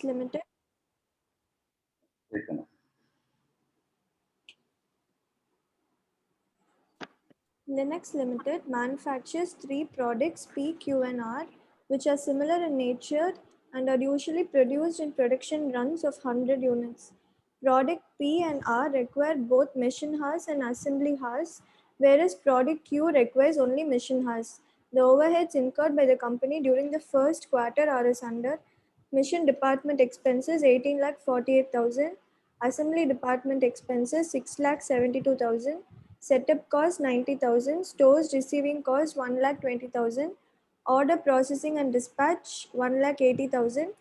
Limited. Linux Limited manufactures 3 products P, Q and R which are similar in nature and are usually produced in production runs of 100 units. Product P and R require both machine hours and assembly hours, whereas product Q requires only machine hours. The overheads incurred by the company during the first quarter are as under: mission department expenses 18,48,000, assembly department expenses 6,72,000, setup cost 90,000, stores receiving cost 1,20,000, order processing and dispatch 1,80,000,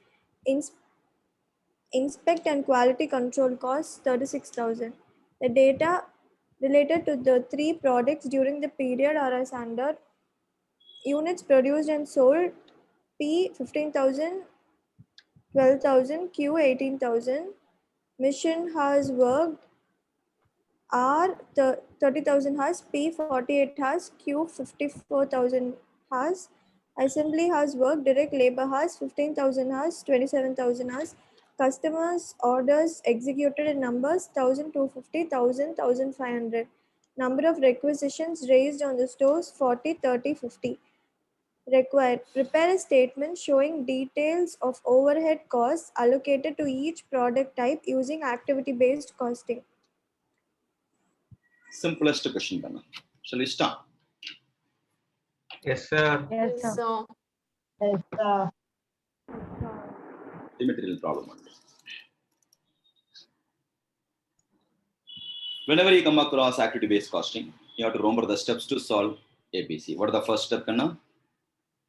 inspect and quality control costs 36,000. The data related to the 3 products during the period are as under: units produced and sold P 15,000, 12,000, Q 18,000, mission hours worked R 30,000 hours, P 48 hours, Q 54,000 hours, assembly hours work, direct labor hours 15,000 hours, 27,000 hours, customers orders executed in numbers 1,250, 1,000, 1,500, number of requisitions raised on the stores 40, 30, 50. Required: prepare a statement showing details of overhead costs allocated to each product type using activity-based costing. Simplest question, Dana. Shall we start? Yes, sir. Yes, sir. Yes, sir. Immaterial problem. Whenever you come across activity-based costing, you have to remember the steps to solve ABC. What are the first step, Kanna?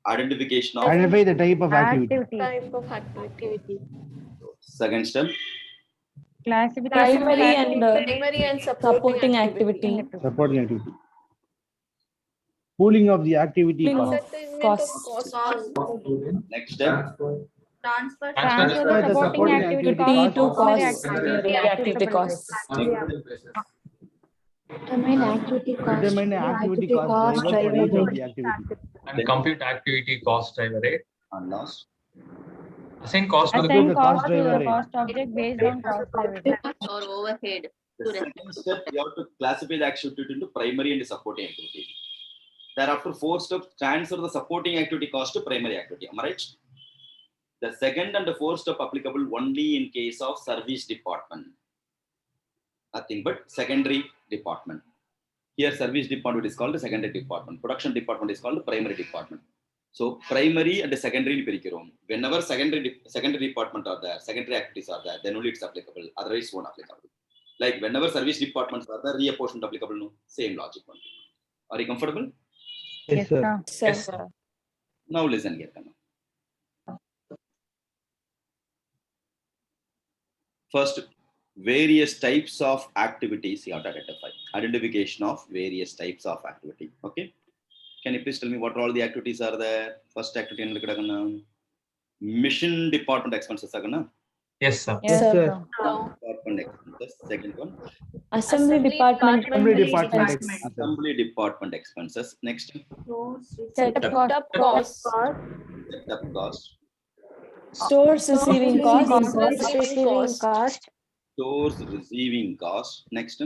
Identification of. Identify the type of activity. Type of activity. Second step. Classification Primary and supporting activity. Supporting activity. Pooling of the activity cost. Cost. Next step. Transfer the supporting activity to cost. activity costs. Determine activity cost. Determine the activity cost driver for each of the activity. And compute activity cost driver rate. And last. Assign cost to the Assign group. cost driver rate. Cost object based on cost driver. Or overhead. The second step, you have to classify the activity into primary and supporting activity. Thereafter, 4 steps, transfer the supporting activity cost to primary activity. Am I right? The second and the 4th step applicable only in case of service department. Nothing but secondary department. Here, service department is called the secondary department. Production department is called the primary department. So, primary and the secondary. Whenever secondary department are there, secondary activities are there, then only it's applicable. Otherwise, it won't applicable. Like whenever service departments are there, reapportionment applicable. No, same logic only. Are you comfortable? Yes, sir. Yes, sir. Now listen here. First, various types of activities you have to identify. Identification of various types of activity. Okay. Can you please tell me what all the activities are there? First activity, mission department expenses. Yes, sir. Yes, sir. Department expenses. Second one. Assembly department. Assembly department expenses. Next. Setup cost. Setup cost. Stores receiving cost. Stores receiving cost. Next.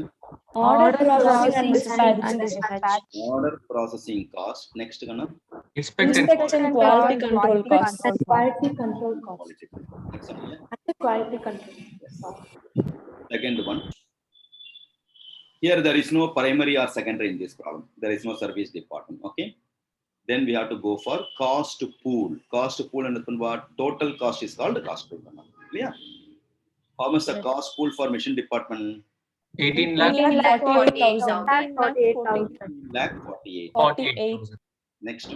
Order processing and dispatch. Order processing cost. Next. Inspection quality control cost. Quality control cost. Next one, yeah. And the quality control. Second one. Here there is no primary or secondary in this problem. There is no service department. Okay. Then we have to go for cost pool. Cost pool and what? Total cost is called cost pool. Yeah. How much the cost pool for mission department? 18,48,000. Next.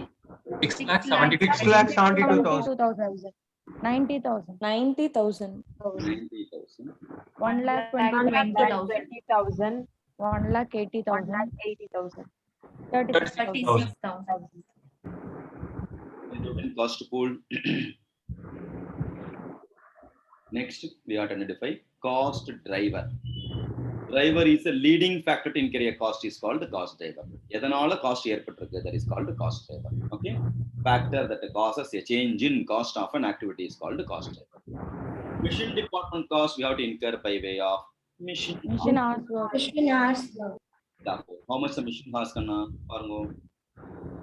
6,72,000. 90,000. 90,000. 1,20,000. 1,80,000. 36,000. Cost pool. Next, we have to identify cost driver. Driver is a leading factor in career cost is called the cost driver. Edanala cost that is called the cost driver. Okay. Factor that causes a change in cost of an activity is called the cost driver. Mission department cost we have to incur by way of mission. Mission hours work. Mission hours. Therefore, how much the mission has kanna parungo?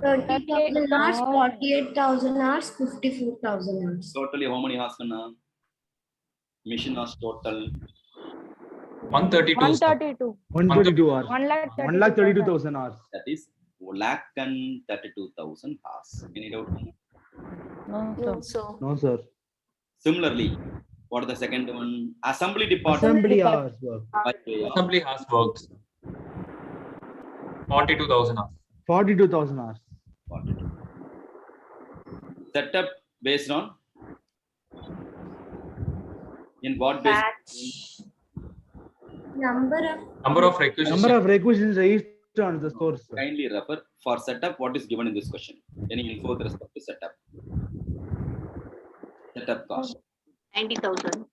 30,000 hours, hours. 48,000 hours, 54,000 hours. Totally how many has kanna? Mission hours total 132, sir. 132. 132 hours. 1,32,000. 1,32,000 hours. that is 1,32,000 hours. Any doubt? No, sir. So, No, sir. Similarly, what is the second one? Assembly department Assembly hours work. by way of Assembly has worked. 42,000 hours. 42,000 hours. 42. Setup based on in what base? batch. Number of Number of requisitions. Number of requisitions raised on the source. Sir. Kindly refer for setup what is given in this question. Any info with respect to setup? Setup cost. 90,000.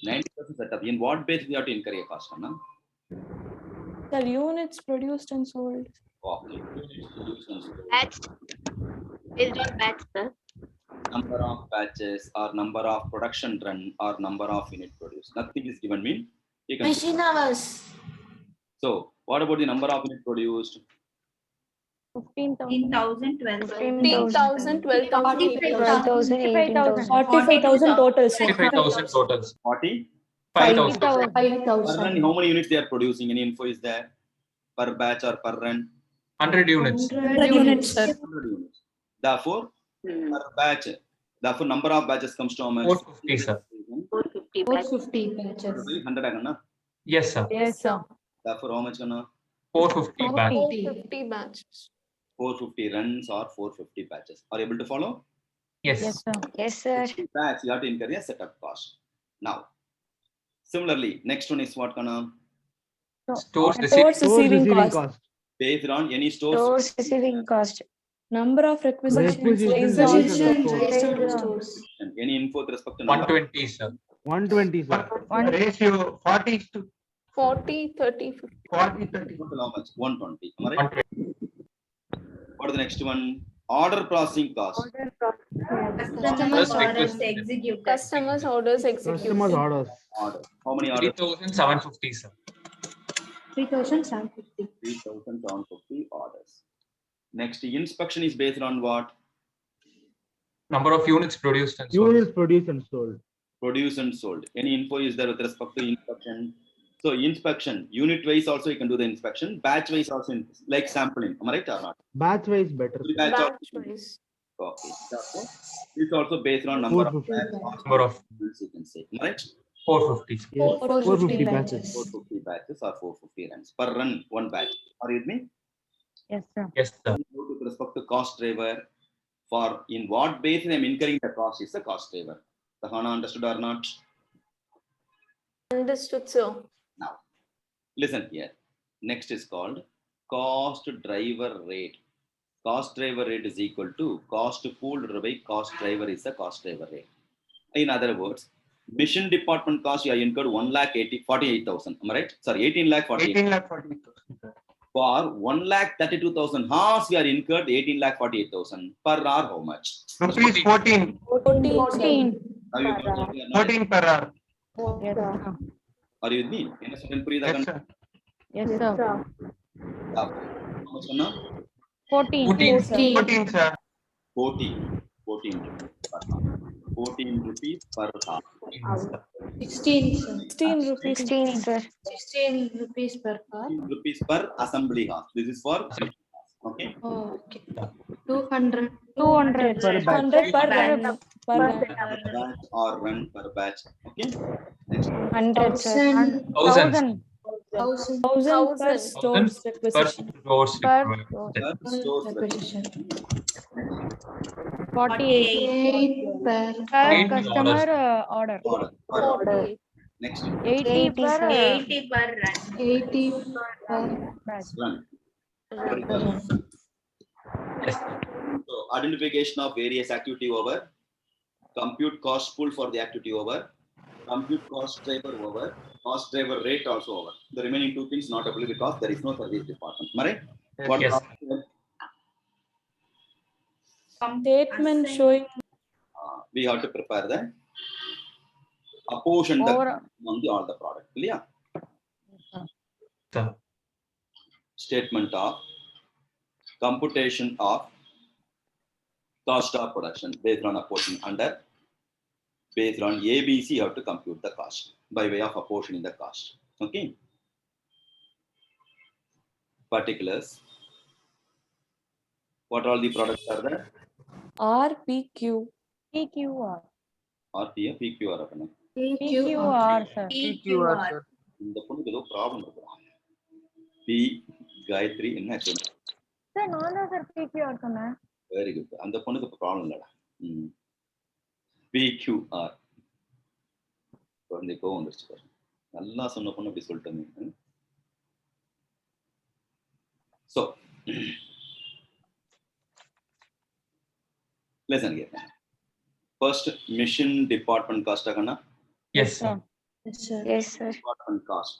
90% setup. In what base we have to incur a cost? No? The units produced and sold. Okay. Batch. Based on batch, sir. Number of batches or number of production run or number of unit produced. Nothing is given mean. You can- machine hours. So what about the number of unit produced? 15,000. 15,000, 12,000, 45,000, 18,000. 45,000 total, sir. 55,000 totals. 40? 5,000. 5,000. Per run, how many units they are producing? Any info is there? Per batch or per run? 100 units. 100 units, sir. 100 units. Therefore, Hmm. per batch, therefore number of batches comes to how much? 450, sir. 450 batch. 450 batches. 100 agana. Yes, sir. Yes, sir. Therefore, how much gonna? 450 batch. 450 batches. 450 runs or 450 batches. Are you able to follow? Yes. Yes, sir. Yes, sir. Batch, you have to incur a setup cost. Now, similarly, next one is what gonna? Stores Stores received. Source receiving receiving cost. cost. Based on any stores. Stores receiving cost. Number of requisitions Requisitions raised on raised on the stores. stores. Raised on the stores. Any info with respect to number? 120, sir. 120, sir. Ratio 40 to 40, 30, 50. 40, 30. Total how much? 120. Am I right? 120. What is the next one? Order processing cost. Customers orders executed. Customers orders executed. Customers orders. Order. How many orders? 3,750, sir. 3,750. 3,750 orders. Next, inspection is based on what? Number of units produced and sold. Units produced and sold. Produced and sold. Any info is there with respect to inspection? So inspection, unit wise also you can do the inspection, batch wise also like sampling. Am I right or not? Batch wise better. Every Sir. batch also- Okay. Therefore, it's also based on number of 450. batch Number of you can say. Am I right? 450, sir. Yes. 450 batches. batches. 450 batches or 450 runs per run, one batch. Are you with me? Yes, sir. Yes, sir. With respect to cost driver, for in what basis I'm incurring the cost is the cost driver. Sahana understood or not? Understood, sir. Now, listen here. Next is called cost driver rate. Cost driver rate is equal to cost pooled by cost driver is the cost driver rate. In other words, mission department cost you have incurred 1,48,000. Am I right? Sorry, 18,48,000. 18,40,000. For 1,32,000 hours we are incurred 18,48,000 per hour. How much? Rupees 14. 14. Are you with me? 14 per hour. Yes, sir. Are you with me? என்ன சொல்றேன் புரியுதா? Yes, sir. Yes, sir. How much சொன்னா? 14. 14, Yes, sir. 14, sir. 14 rupees per hour. 16, sir. 16 rupees. 16, sir. 16 rupees per car. 16 rupees per assembly hour. This is for okay. Oh, okay. 200. 200. Per batch. 100 per Batch. batch. Batch or run per batch. Okay. Next. 100, sir. 1,000 1,000 1,000 per stores per requisition. stores Per required. store. Per stores requisition. 48 8 per per 80 customer order. order. Per order. Next. 80 per 80 per run. 80 per batch. Run. Yes, sir. So identification of various activity over. Compute cost pool for the activity over. Compute cost driver over. Cost driver rate also over. The remaining two things not applicable because there is no service department. Am I right? What Yes. Statement showing we have to prepare the apportion the Over. among the all the product. Clear? Sir. Statement of computation of cost of production based on apportion under based on ABC, you have to compute the cost by way of apportioning the cost. Okay. Particulars. What all the products are there? RPQ. PQR. RPF, PQR. PQR, sir. PQR. இந்த பொண்ணுக்கு ஏதோ problem இருக்கு. B Gayatri என்ன ஆச்சு? Sir, நான் தான் sir PQR சொன்னேன். Very good. அந்த பொண்ணுக்கு ப்ராப்ளம் இல்லடா. PQR. குழந்தை கோவம் வந்துருச்சு பாரு. நல்லா சொன்ன பொண்ணு அப்படி சொல்லிட்டோமே. So, listen here. First, mission department cost. Yes, sir. Yes, sir. Yes, sir. Department cost.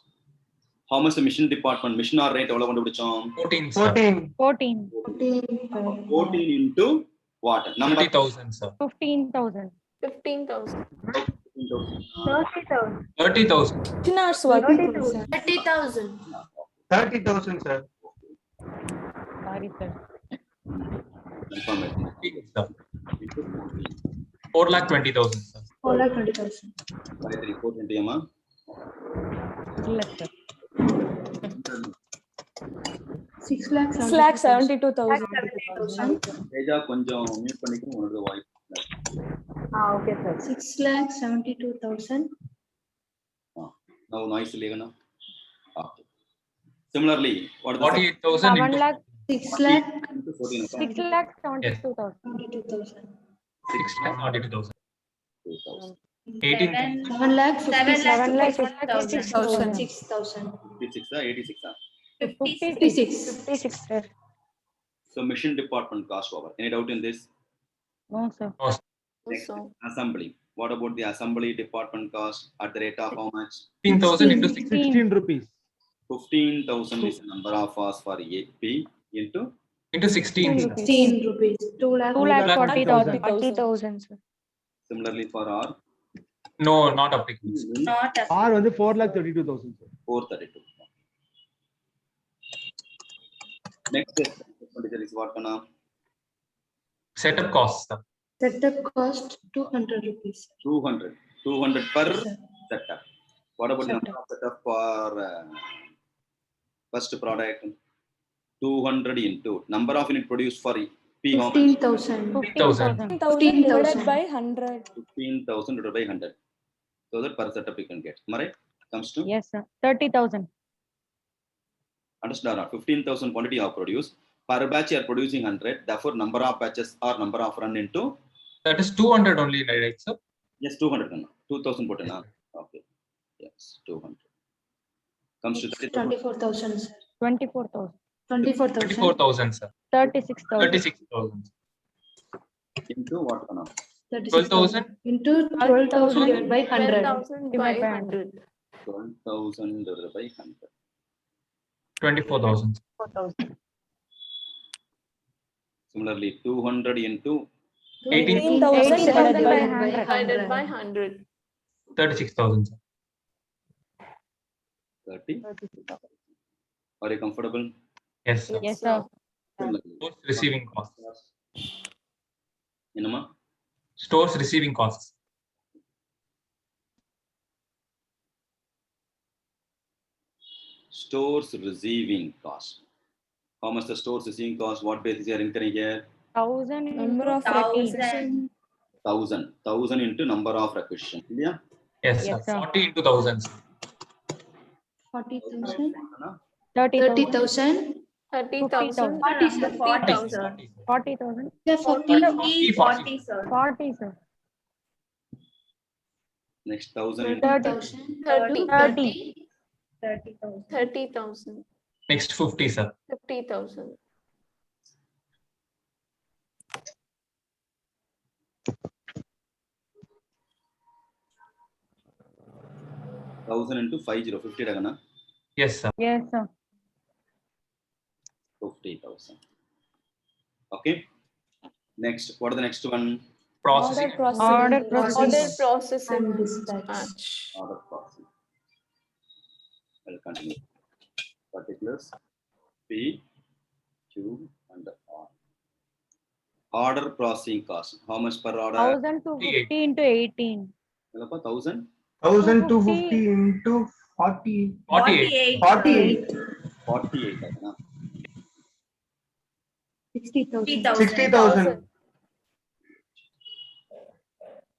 How much the mission department? Mission or rate? 14, sir. 14. 14 into what? Number 30,000, sir. 15,000. 15,000. 30,000. 30,000. Chinars work. 30,000. 30,000, sir. Sorry, sir. Information. Sir. 4,20,000, sir. 4,20,000. Gayatri, 420 amma. இல்ல sir. 6,72,000. Teja konjam mute பண்ணிக்கணும் உனது voice. Okay, sir. 6,72,000. Now noise இல்லையா? Okay. Similarly, what is the 48,000 7 into lakh. 6,72,000. into 14? 6,72,000. 6,42,000. 2,000. 18,000. 7,56,000. 56 86 56. 56, sir. So mission department cost over. Any doubt in this? No, sir. Next, Also. assembly. What about the assembly department cost at the rate of how much? 15,000 into 16. 16 rupees. 15,000 is the number of hours for AP into Into 16, sir. 16 rupees. 2,40,000, sir. similarly for R. No, not applicable, sir. Not a R வந்து 4,32,000, sir. 432. Next expenditure is what kana? Setup costs, sir. Setup cost 200 rupees. 200 per Sir. setup. What about the number of setup for first product? 200 into number of unit produced for P how much? 15,000. 15,000. 15,000 divided by 100. 15,000 divided by 100. So that per setup you can get. Am I right? Comes to Yes, sir. 30,000. understand? 15,000 quantity are produced. Per batch you are producing 100. Therefore, number of batches or number of run into That is 200 only, right, sir? yes 200. 2,000 put in. Okay. Yes, 200. Comes to 30,000. 24,000. sir. 24,000. 24,000. 24,000, sir. 36,000. 36,000. Into what kana? 12,000. Into 12,000 divided by 100. 12,500. 12,000 divided by 100. 24,000. 4,000. Similarly, 200 into 18,000 divided by 100. Divided by 100. 36,000, sir. 30. Are you comfortable? Yes, sir. Yes, sir. Similarly, Stores receiving costs. Inama? Stores receiving costs. Stores receiving cost. How much the stores receiving cost? What basis you are incurring here? 1,000 number of 1,000. 1,000. 1,000 into number of requisition. Yeah. Yes, sir. Yes, sir. 40 into 1,000, sir. 40,000. 30,000. 30,000. 40,000. 40,000. 40,000. Yeah, 40. 40, sir. 40, sir. Next 1,000 into 30,000. 30. 30,000. 30,000. Next 50, sir. 50,000. thousand into 50 ragana. Yes, sir. Yes, sir. 50,000. Okay. Next, what is the next one? Processing. Order processing. Order Order process processing and and dispatch. dispatch. Order processing. I'll continue. Particulars P, Q, and R. Order processing cost. How much per order? 1,250 into 18. 1,000? 1,250 into 40. 48. 48. 48,000. 60,000. 60,000.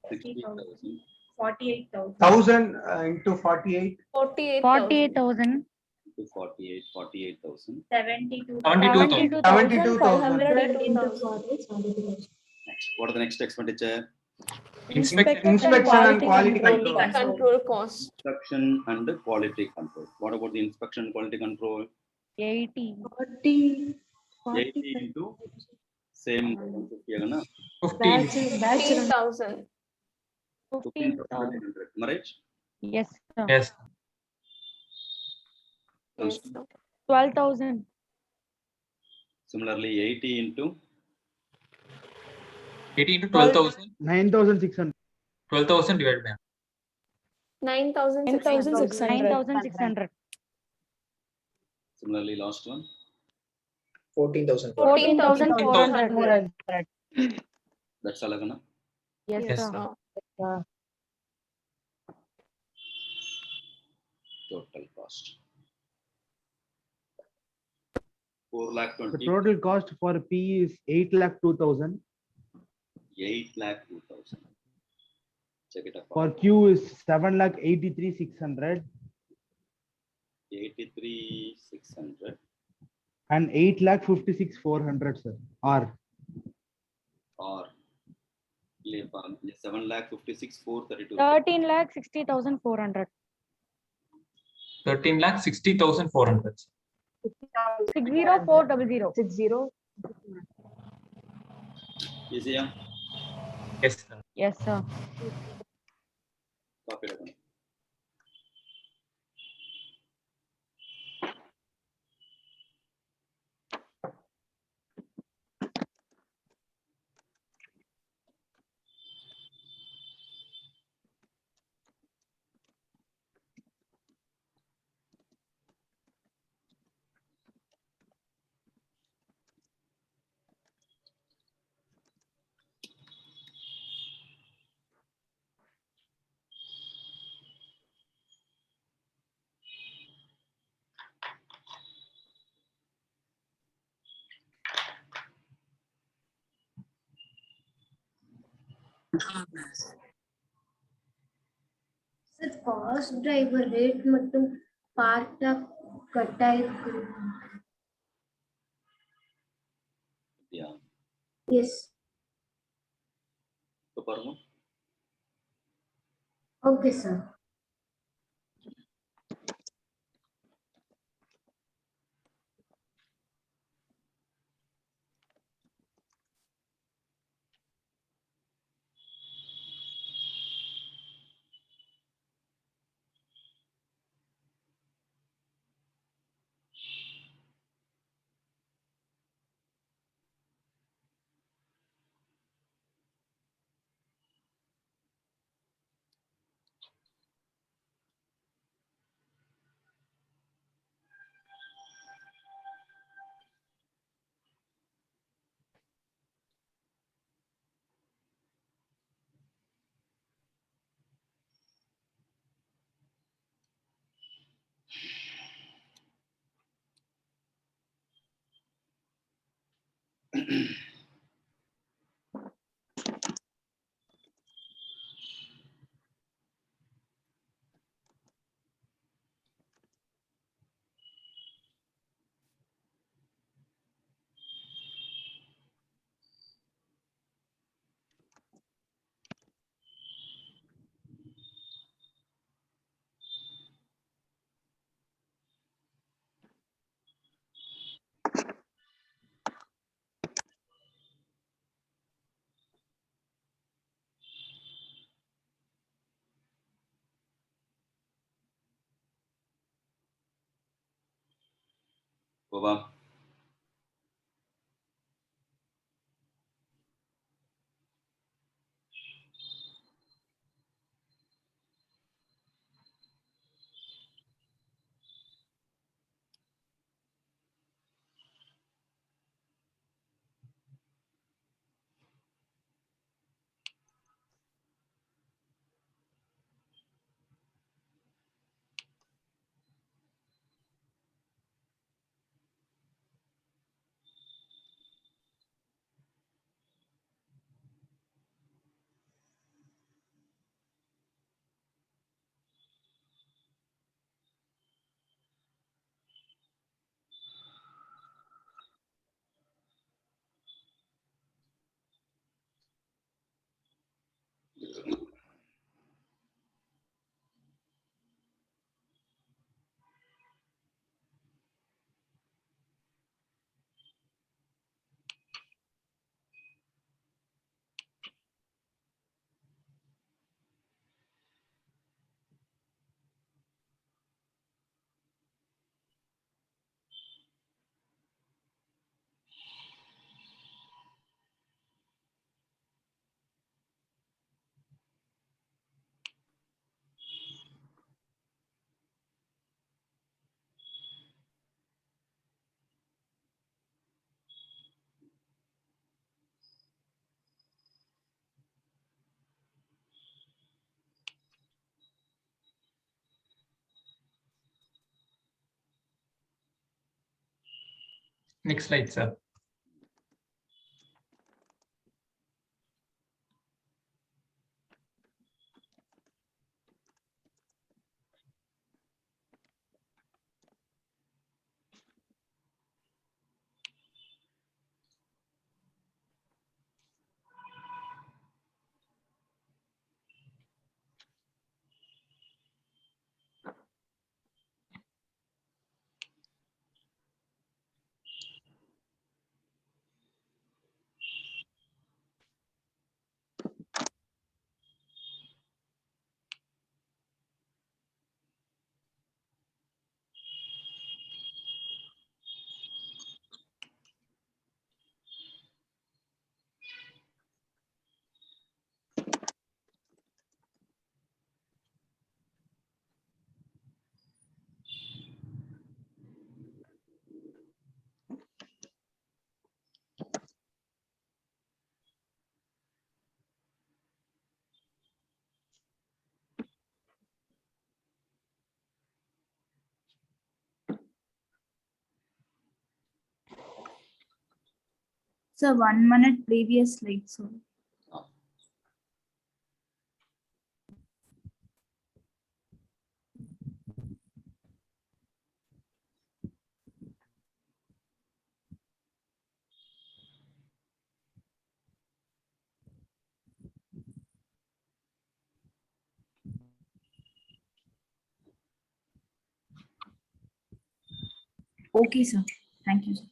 60,000. 48,000. 1,000 into 48. 48,000. 48,000. Into 48, 48,000. 72,000. 72,000. Into 40, 72,000. Next, what are the next expenditure? Inspection. Inspection and quality Quality control. Control cost. Inspection and quality control. What about the inspection and quality control? 80. 40. 80 into same 150 agana. 15. Batch run. 15,000. 15,000. 15,800. Am I right? Yes, sir. Yes. Yes, sir. 12,000. Similarly, 80 into 80 into 12,000. 9,600. 12,000 divided by 9,600. 9,600. similarly last one. 14,000. 14,400. That's all agana. Yes, Yes. sir. Total cost. 4 lakh The 20. total cost for P is 8,02,000. 8,02,000. Check it up. For Q is 7,83,600 83,600 and 8,56,400, sir. R. or 7,56,432. 13,60,400. 13,60,400. 60400. 60. Easy, yeah? Yes, sir. Yes, sir. Copy it agana. Sir, cost driver rate மட்டும் பார்ட்டா cut ஆயிருக்கு. Yeah. Yes. So, பாருங்க. Okay, sir. Boba. Next slide, sir. Sir, 1 minute previous slide, so. Okay, sir. Thank you, sir.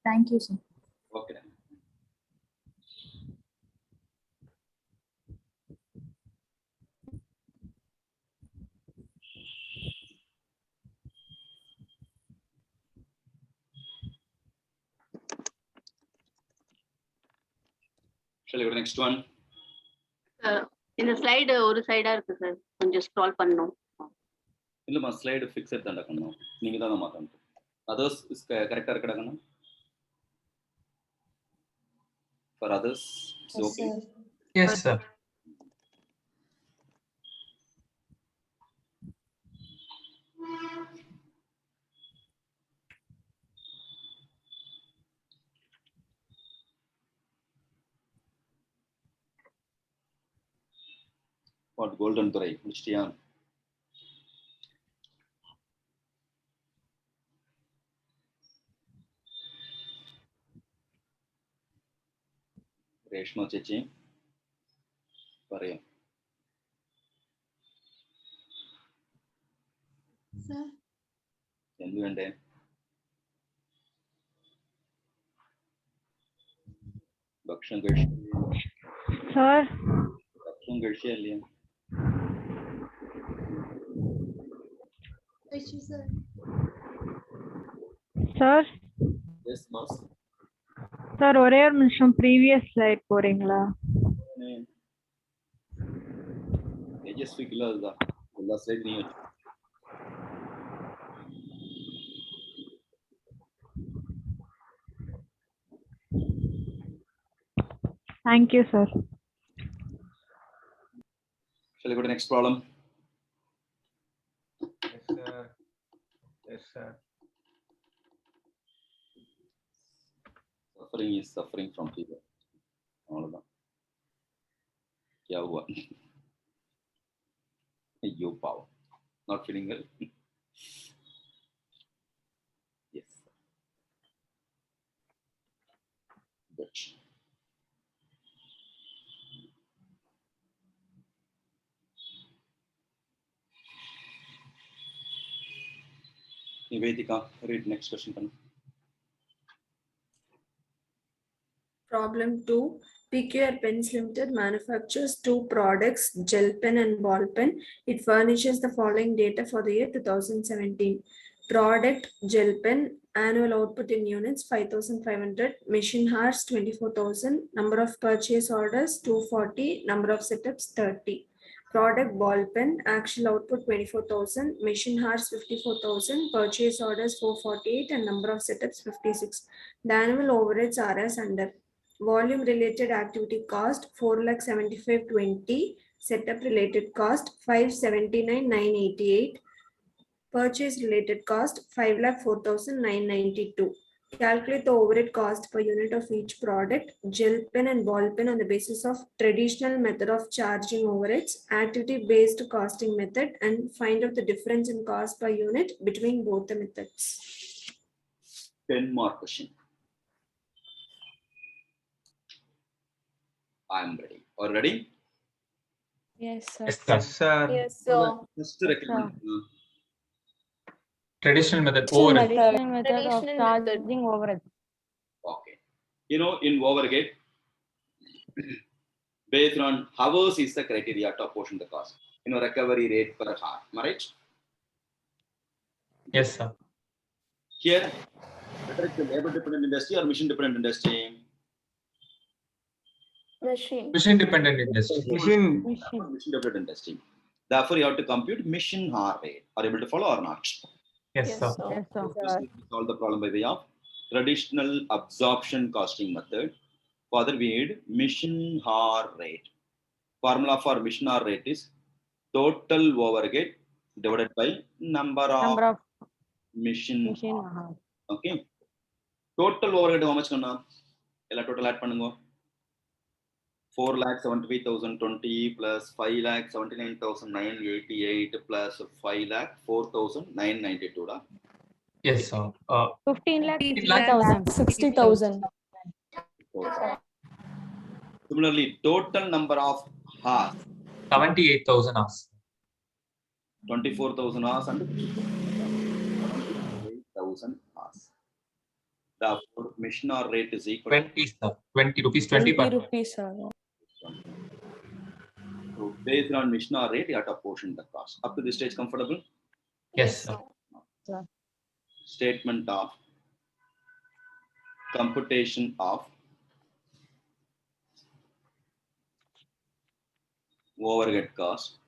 Thank you, sir. Okay. Shall we go to the next one? இந்த slide ஒரு சைடா இருக்கு sir, கொஞ்சம் scroll பண்ணணும். இல்லம்மா slide fixed தான்டா கண்ணு, நீங்க தான் மாத்தணும். அதர்ஸ் கரெக்டா இருக்கடா கண்ணு? For others it's okay. Yes, sir. What golden துறை முடிச்சிட்டியா? രേഷ്മ ചേച്ചി പറയും. എന്ത് വേണ്ടേ? ഭക്ഷണം കഴിച്ചു? ഭക്ഷണം കഴിച്ചല്ലേ? Sir Yes, boss. சார் ஒரே ஒரு நிமிஷம் ப்ரீவியஸ் ஸ்லைட் போறீங்களா? தேஜஸ்விக்குள்ள அதுதான் எல்லா ஸ்லைட் நீ வச்சு. Thank you, sir. Shall we go to the next problem? Yes, sir. Yes, sir. Suffering is suffering from fever. அவ்வளவுதான். क्या हुआ? ஐயோ பாவம். Not feeling well? Yes. Good. Nivedika, read next question. Problem 2. PQR Pens Limited manufactures two products, gel pen and ball pen. It furnishes the following data for the year 2017. Product gel pen, annual output in units 5,500, machine hours 24,000, number of purchase orders 240, number of setups 30. Product ball pen, actual output 24,000, machine hours 54,000, purchase orders 448 and number of setups 56. The annual overheads are as under. Volume related activity cost 4,75,20. Setup related cost 579,988. Purchase related cost 5,04,992. Calculate the overhead cost per unit of each product, gel pen and ball pen on the basis of traditional method of charging overheads, activity based costing method, and find out the difference in cost per unit between both the methods. 10 more question. I'm ready. Are you ready? Yes, sir. Yes, sir. Yes, sir. Just recommend. Traditional method. Traditional Overhead. method. Traditional method of Traditional method. charging overhead. Okay. You know, in overhead, based on hours is the criteria to apportion the cost. You know, recovery rate per hour. Am I right? Yes, sir. Here, whether it's a labor dependent industry or mission dependent industry. Machine. Mission dependent industry. Machine. Mission dependent industry. Therefore, you have to compute mission hour rate. Are you able to follow or not? Yes, Yes, sir. sir. Yes, sir. Just need to solve the problem by way of traditional absorption costing method. Further, we need mission hour rate. Formula for mission hour rate is total overhead divided by number Number of of mission machine. hour. Okay. Total overhead how much kanna? Ella total add pannungo. 4,75,020 plus 5,79,988 plus 5,04,992. Yes, sir. 15,60,000. 60,000. Similarly, total number of hours 78,000 hours. 24,000 hours and 8,000 hours. Therefore, mission hour rate is equal 20, sir. 20 rupees. 20 per 20 hour. rupees, sir. to. So, based on mission hour rate, you have to apportion the cost. Up to this stage, comfortable? Yes, sir. Statement of computation of overhead cost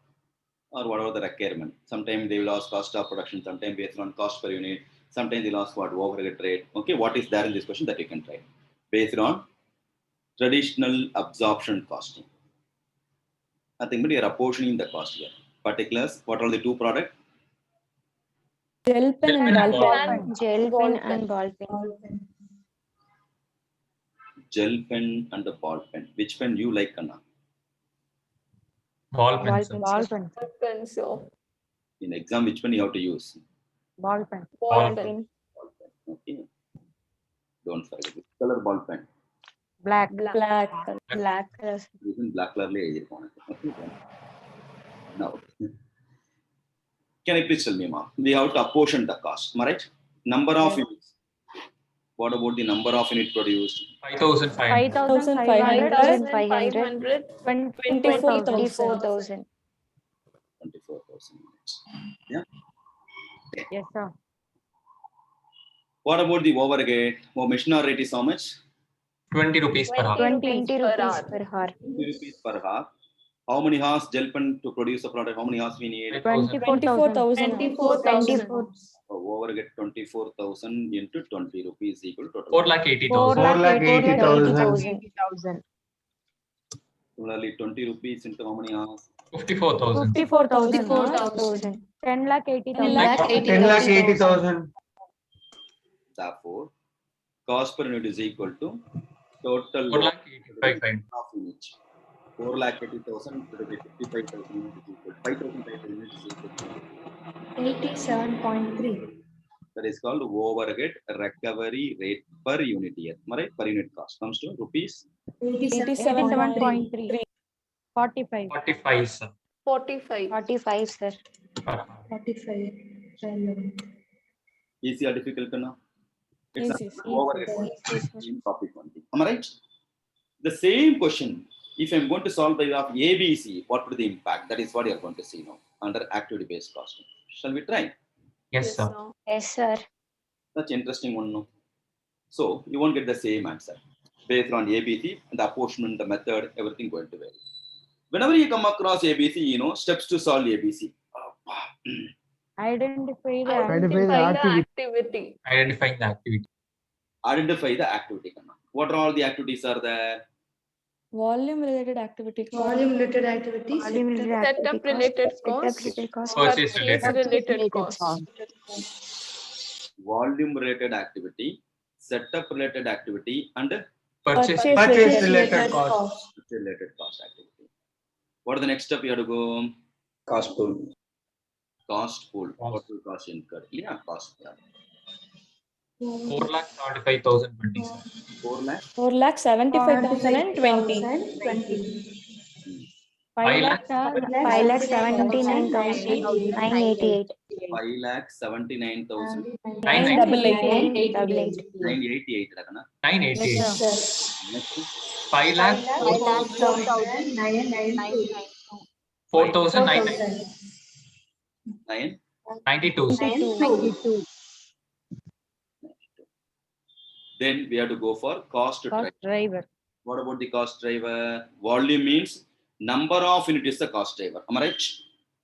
or whatever the requirement. Sometimes they will ask cost of production, sometimes based on cost per unit, sometimes they'll ask what overhead rate. Okay, what is there in this question that you can try based on traditional absorption costing. Nothing but you're apportioning the cost here. Particulars, what are the two products? Gel pen and ball pen. Gel Ball pen pen. and ball pen. Gel pen and the ball pen. Which pen you like, Kanna? Ball pen, Ball sir. pen. Ball pen. Pen, so. In exam, which pen you have to use? Ball pen. Ball Ball pen. Ball pen. Okay. Don't forget this. Color ball pen. Black. Black. Black. Using black color. Okay. Now, can I please tell me, ma'am? We have to apportion the cost. Am I right? Number of units. What about the number of units produced? 5,500. 5,500. 500. 24,000. 24,000 units. Yeah. Yes, sir. What about the overhead? Or mission hour rate is how much? 20 rupees per hour. 20 rupees rupees per hour. per hour. 20 rupees per hour. How many hours gel pen to produce a product? How many hours we need? 24,000. 24,000. So overhead 24,000 into 20 rupees equal to total. 4,80,000. 4,80,000. Similarly, 20 rupees into how many hours? 54,000. 54,000. 10,80,000. 10,80,000. Therefore, cost per unit is equal to total 4,85,500. of units. 4,80,000 divided by 55,000 units is equal to 5,500 units is equal to 87.3. that is called overhead recovery rate per unit here. Right? Per unit cost comes to rupees 87.3. 45. 45, sir. 45. 45, sir. Per hour. 45. easy or difficult now? It's Easy, a overhead Easy. topic only. Am I right? The same question, if I'm going to solve by way of ABC, what would be the impact? That is what you are going to see now under activity-based costing. Shall we try? Yes, sir. Yes, sir. Such interesting one, no? So you won't get the same answer based on ABC and the apportionment, the method, everything going to vary. Whenever you come across ABC, you know, steps to solve ABC. Identify the Identify the activity. Identifying the activity. Identify the activity. What are all the activities are there? Volume related activity. Volume related activities. Setup related cost. Purchase Purchase related cost. Volume related activity, setup related activity, and Purchase. Purchase related cost. related cost activity. What are the next step you have to go? Cost pool. Cost pool. Total cost incurred. Yeah, cost. Yeah. 4,75,020. 4 lakh. 4,75,020. 5,79,988. 5,79,988. 988. 988. Next. 4,992. 9. 92. Then we have to go for cost driver. Driver. What about the cost driver? Volume means number of unit is the cost driver. Am I right?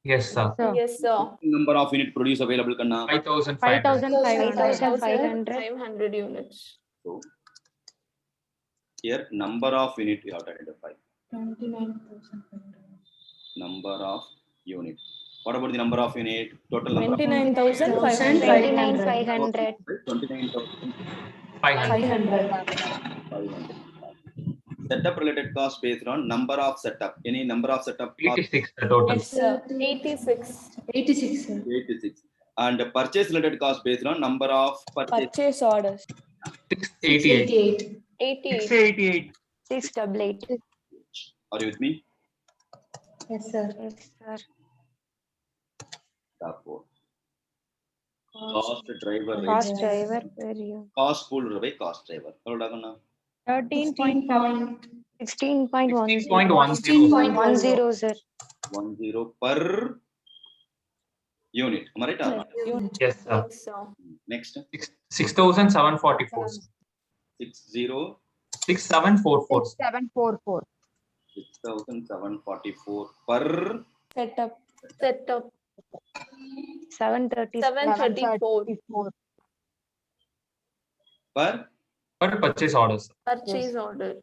Yes, sir. Yes, sir. Number of unit produce available kanna. 5,500. 5,500 units. So here number of unit we have to identify. 29,000. Number of unit. What about the number of unit? Total number of 29,500. 29,500. 500. 500. Setup related cost based on number of setup. Any number of setup cost? 86 the total. Yes, sir. 86. 86. 86. And purchase related cost based on number of purchase. Purchase orders. 688. 88. 688. 688. Are you with me? Yes, sir. Yes, sir. Therefore, cost driver rate. Cost driver. Where you? Cost pool rate, cost driver. 13.7. 16.10. 16.10. 10, sir. 10 per unit. Am I right or not? Yes, sir. Yes, sir. Next. 6,744. 60. 6,744. 744. 6,744 per Setup. Setup. 730. 734. per. Per purchase orders. Purchase order.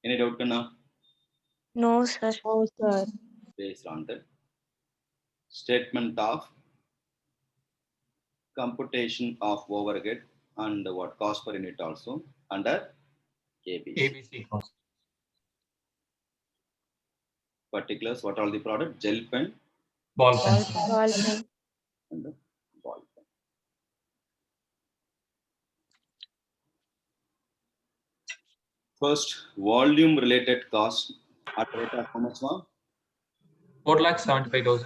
Any doubt kanna? No, sir. Oh, sir. Based on the statement of computation of overhead and what cost per unit also under ABC. ABC cost. Particulars, what are the product? Gel pen Ball pen. Ball pen. and the ball pen. First, volume related cost at rate of how much now? 4,75,000.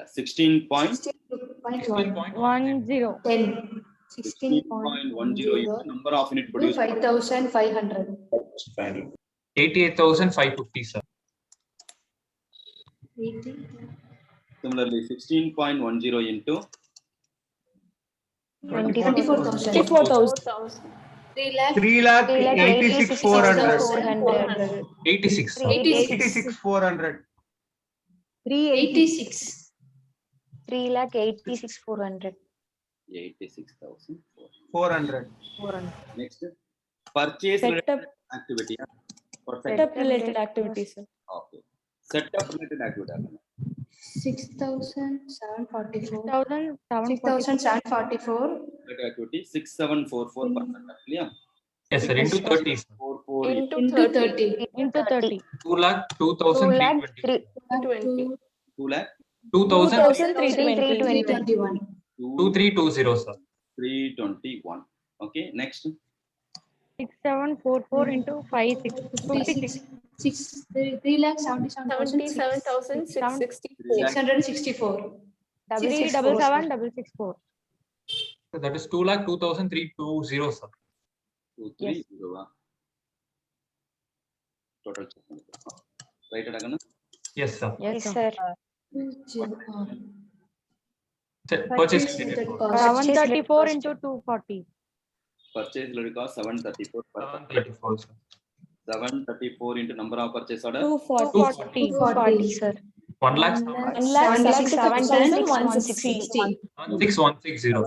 16 point. 16.10. 16.10 number of unit produced. 5,500. 88,550, sir. Similarly, 16.10 into 24,000. 54,000. 3,86,400. 86, sir. 86,400. 86. 3,86,400. 86,400. 400. Next, purchase related Setup. activity. Setup related activities, sir. Okay. Setup related activity. 6,744. 6,744. 6,744. Related activity 6744%. Yeah. Yes, sir. Into 30, sir. 44 Into Into 30. 30. Into 30. 2,02,320. 20. 2 lakh 2,320. 321. 2,320, sir. 321. Okay. Next, 6,744 into 56. 3,77,664. 3,77,664. So that is 2,02,320, sir. 230. Total. Right, Adagana? Yes, sir. Yes, sir. Purchase related cost. 734 into 240. Purchase related cost 734 per 734, sir. 734 into number of purchase order. 240. 240, sir. 1 lakh 1,76,160. 16160, sir.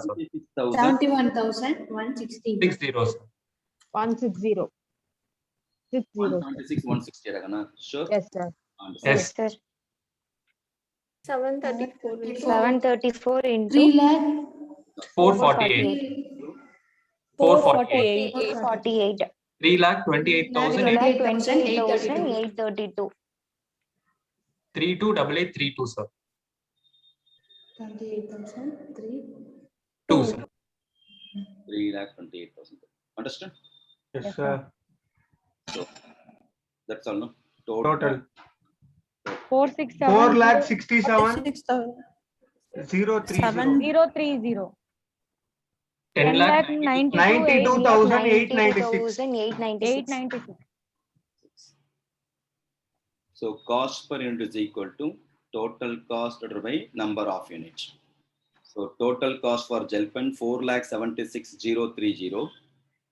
76,160. 60, sir. 160. 176, 160 ragana. Sure. Yes, sir. Yes. sir. 734. 734 into 3 lakh 448. 448. 48. 3,28,832. 328832, sir. 2, sir. 3,28,000. Understand? Yes, sir. That's all, no? Total. 467. 4,67,030. 030. 10 lakh 92,896. 896. So cost per unit is equal to total cost divided by number of units. So total cost for gel pen 4,76,030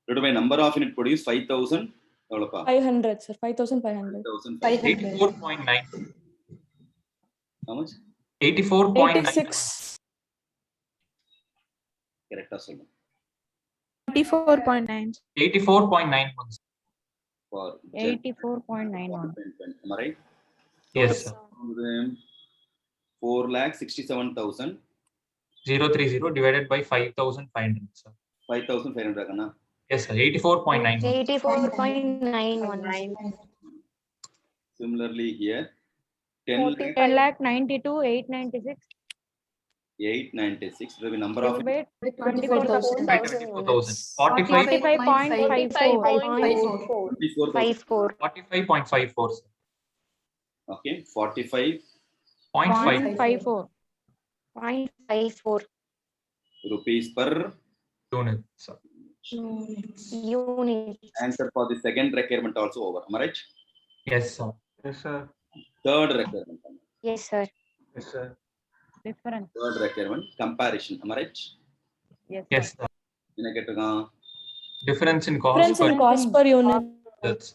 divided by number of unit produced 5,000. 500, sir. 5,500. 84.9. How much? 84.9. 86. Correct or something? 84.9. 84.91. For gel 84.91. pen. Am I right? Yes, sir. 4,67,000. 030 divided by 5,500, sir. 5,500 ragana. Yes, sir. 84.91. 84.91. Similarly here 10 10 lakh 92,896. 896 will be number of Divided by 24,000 24,000. 45.54. 24,000. 45.54, sir. Okay, 45 0.54. 0.54 rupees per unit, sir. unit. answer for the second requirement also over. Am I right? Yes, sir. Yes, sir. Third requirement. Yes, sir. Yes, sir. Difference. Third requirement comparison. Am I right? Yes, sir. என்ன கேட்டிருக்கான்? Difference in cost Difference in cost per unit. That's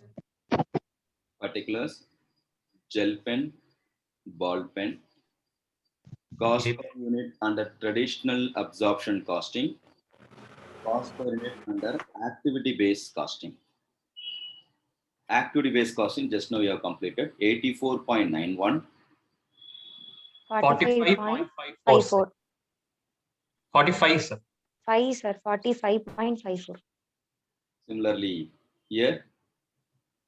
Particulars, gel pen, ball pen, cost per unit under traditional absorption costing, cost per unit under activity based costing. Activity based costing just now you have completed 84.91. 45.54. 45, sir. 5, sir. 45.54. Similarly here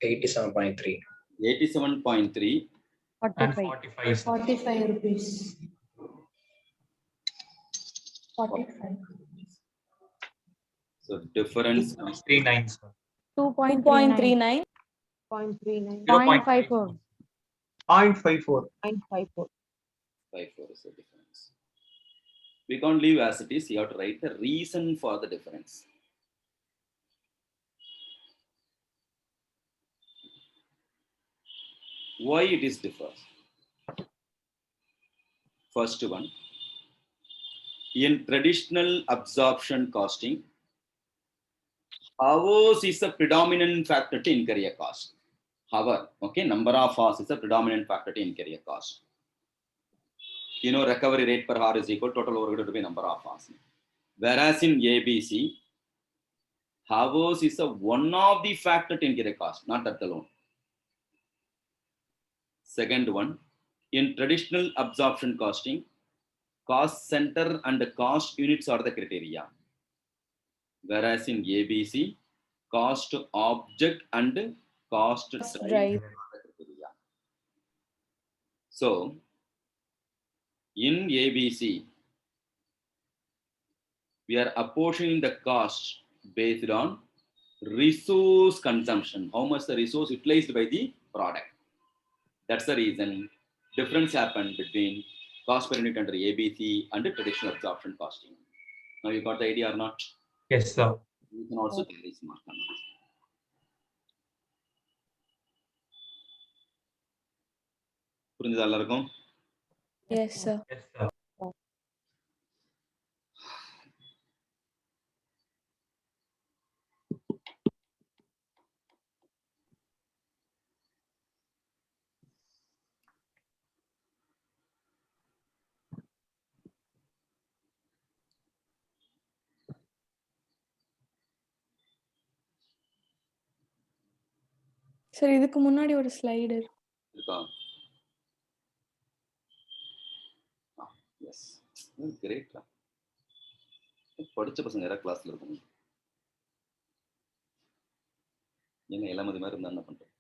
87.3. 87.3 And 45. 45, sir. 45 rupees. 45. so difference 39, sir. 2.39. 0.39. 0.54. 0.54. 0.54. 54 is the difference. We can't leave as it is. You have to write the reason for the difference. Why it is differs? First one, in traditional absorption costing, hours is a predominant factor to incur a cost. Hour, okay, number of hours is a predominant factor to incur a cost. You know, recovery rate per hour is equal to total overhead to be number of hours. Whereas in ABC, hours is a one of the factor to incur a cost, not that alone. Second one, in traditional absorption costing, cost center and cost units are the criteria. Whereas in ABC, cost object and cost drive are the criteria. So, in ABC, we are apportioning the cost based on resource consumption, how much the resource utilized by the product. That's the reason difference happened between cost per unit under ABC and traditional absorption costing. Now you got the idea or not? Yes, sir. You can also take this mark. புரிஞ்சதா எல்லாருக்கும்? Yes, sir. Yes, sir. Sir இதுக்கு முன்னாடி ஒரு slide இருக்கா? Yes, great. படிச்ச பசங்க யாராவது கிளாஸ்ல இருக்கும். ஏங்க இளமதி மாதிரி இருந்தா என்ன பண்றது?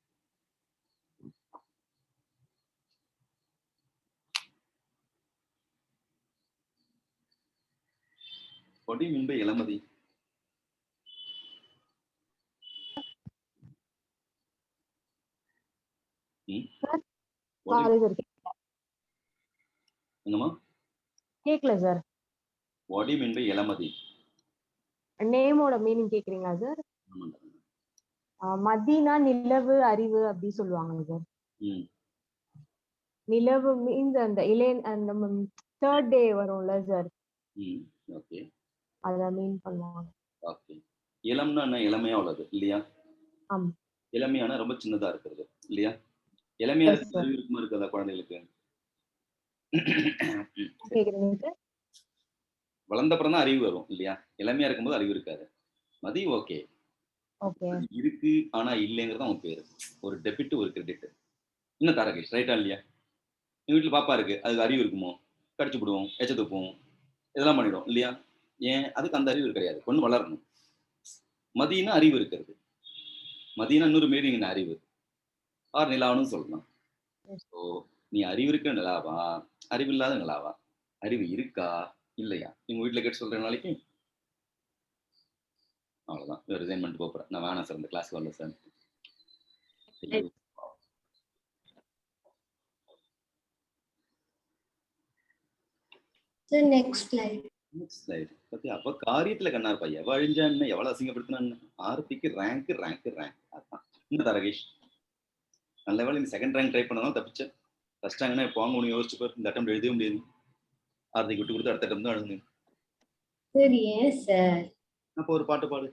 What do you mean by இளமதி? என்னமா? கேக்கல sir. What do you mean by இளமதி? நேமோட மீனிங் கேக்குறீங்களா சார்? மதினா நிலவு அறிவு அப்படி சொல்லுவாங்க சார். நிலவு மீன்ஸ் அந்த அந்த தேர்ட் டே வரும்ல சார். ஓகே, அத மீன் பண்ணுவாங்க. ஓகே. இளம்னா என்ன? இளமையா உள்ளது இல்லையா? ஆமா. இளமையான ரொம்ப சின்னதா இருக்கிறது இல்லையா? இளமையா இருக்கிறது அறிவு இருக்குமா இருக்காதா குழந்தைகளுக்கு? கேக்குறீங்க சார்? வளர்ந்த அப்புறம் தான் அறிவு வரும் இல்லையா? இளமையா இருக்கும்போது அறிவு இருக்காது. மதி ஓகே இருக்கு, ஆனா இல்லைங்கிறது அவங்க பேரு. ஒரு டெபிட் ஒரு கிரெடிட். இன்னும் தாரகேஷ் ரைட்டா இல்லையா? எங்க வீட்டுல பாப்பா இருக்கு, அதுக்கு அறிவு இருக்குமோ? கடிச்சு விடுவோம், எச்ச துப்போம், இதெல்லாம் பண்ணிடும் இல்லையா? ஏன்? அதுக்கு அந்த அறிவு கிடையாது, பொண்ணு வளரணும். மதினா அறிவு இருக்கிறது. மதினா இன்னொரு மீனிங் அறிவு ஆர் நிலாவன்னு சொல்லலாம். ஸோ நீ அறிவு இருக்க நிலாவா, அறிவு இல்லாத நிலாவா? அறிவு இருக்கா இல்லையா? நீங்க வீட்டுல கேட்டு சொல்றேன் நாளைக்கு. அவ்வளவுதான், ரிசைன் பண்ணிட்டு போறேன். நான் வேணாம் சார், இந்த கிளாஸ் வரல சார். நெக்ஸ்ட் ஸ்லைட் பத்தி அப்ப காரியத்துல கண்ணா இருப்பா. எவ அழிஞ்சான்னு எவ்வளவு அசிங்கப்படுத்தினான்னு. ஆர்த்திக்கு ரேங்க் ரேங்க் ரேங்க். அதான் என்ன தரகேஷ், நல்ல வேலை நீ செகண்ட் ரேங்க் ட்ரை பண்ணதான் தப்பிச்ச. ஃபர்ஸ்ட் ரேங்க்னா இப்போ வாங்க ஒன்று யோசிச்சு பாரு. இந்த அட்டம் எழுதவே முடியாது. ஆர்த்திக்கு விட்டு கொடுத்து அடுத்த அட்டம் தான் எழுதுங்க. சரி சார், அப்போ ஒரு பாட்டு பாடு.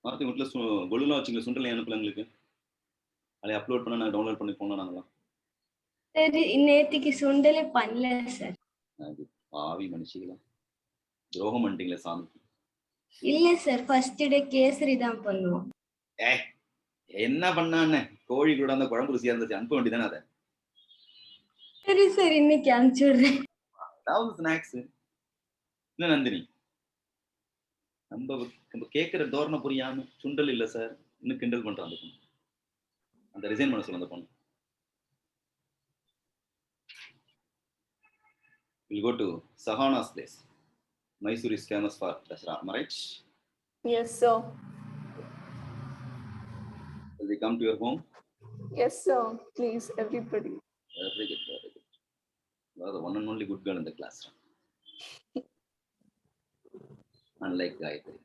ஆர்த்தி வீட்டில் கொலுலாம் வச்சுங்க, சுண்டல் அனுப்பல எங்களுக்கு. அதை அப்லோட் பண்ண நான் டவுன்லோட் பண்ணி போனோம் நாங்களாம். சரி நேத்திக்கு சுண்டலே பண்ணல சார். அது ஆவி மனுஷிகளா, துரோகம் பண்ணிட்டீங்களே சாமிக்கு. இல்ல சார், ஃபர்ஸ்ட் டே கேசரி தான் பண்ணுவோம். என்ன பண்ணான்னு? கோழி கூட அந்த குழம்பு ருசியா இருந்துச்சு, அனுப்ப வேண்டியதானே அதை. சரி சார், இன்னைக்கு அனுப்பிச்சுடுறேன். அதாவது ஸ்நாக்ஸ் என்ன நந்தினி, நம்ம கேட்கிற தோரணை புரியாம சுண்டல் இல்ல சார் இன்னும் கிண்டல் பண்றான் அந்த பொண்ணு. அந்த ரிசைன் பண்ண சொல்ல அந்த பொண்ணு. We'll go to Sahana's place. Mysore is famous for Dasara, am I right? Yes, sir. Will they come to your home? Yes, sir. Please, everybody. Very good, very good. You are the one and only good girl in the class. Unlike Gayatri.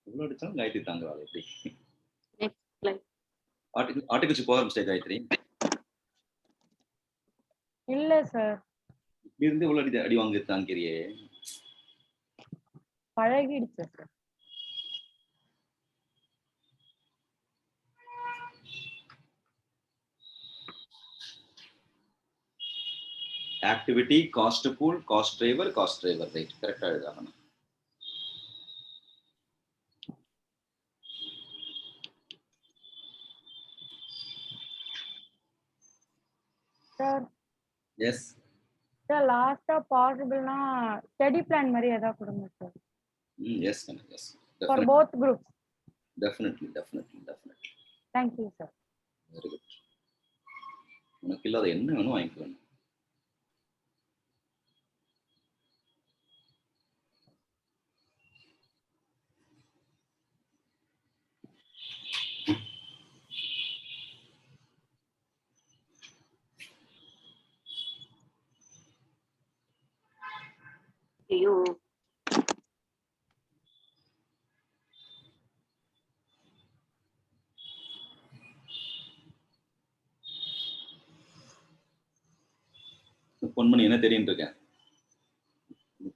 எவ்வளோ அடிச்சாலும் காயத்ரி தாங்குவாள். எப்படி ஆட்டுக்குச்சு போக ஆரம்பிச்சிட்டே காயத்ரி? இல்ல sir, இருந்து இவ்வளோ அடி வாங்கி தாங்கிறியே. பழகிடுச்சு sir. Activity, cost pool, cost driver, right கரெக்டா எழுதாகணும். சார் எஸ் சார், லாஸ்டா பாசிபிள்னா ஸ்டடி பிளான் மாதிரி ஏதாவது கொடுங்க sir. Yes yes for both groups. Definitely. Thank you sir. Very good. உனக்கு இல்லாத என்ன வேணும் வாங்கிக்கணும். ஐயோ பொன்மணி என்ன தெரியும் இருக்கேன்,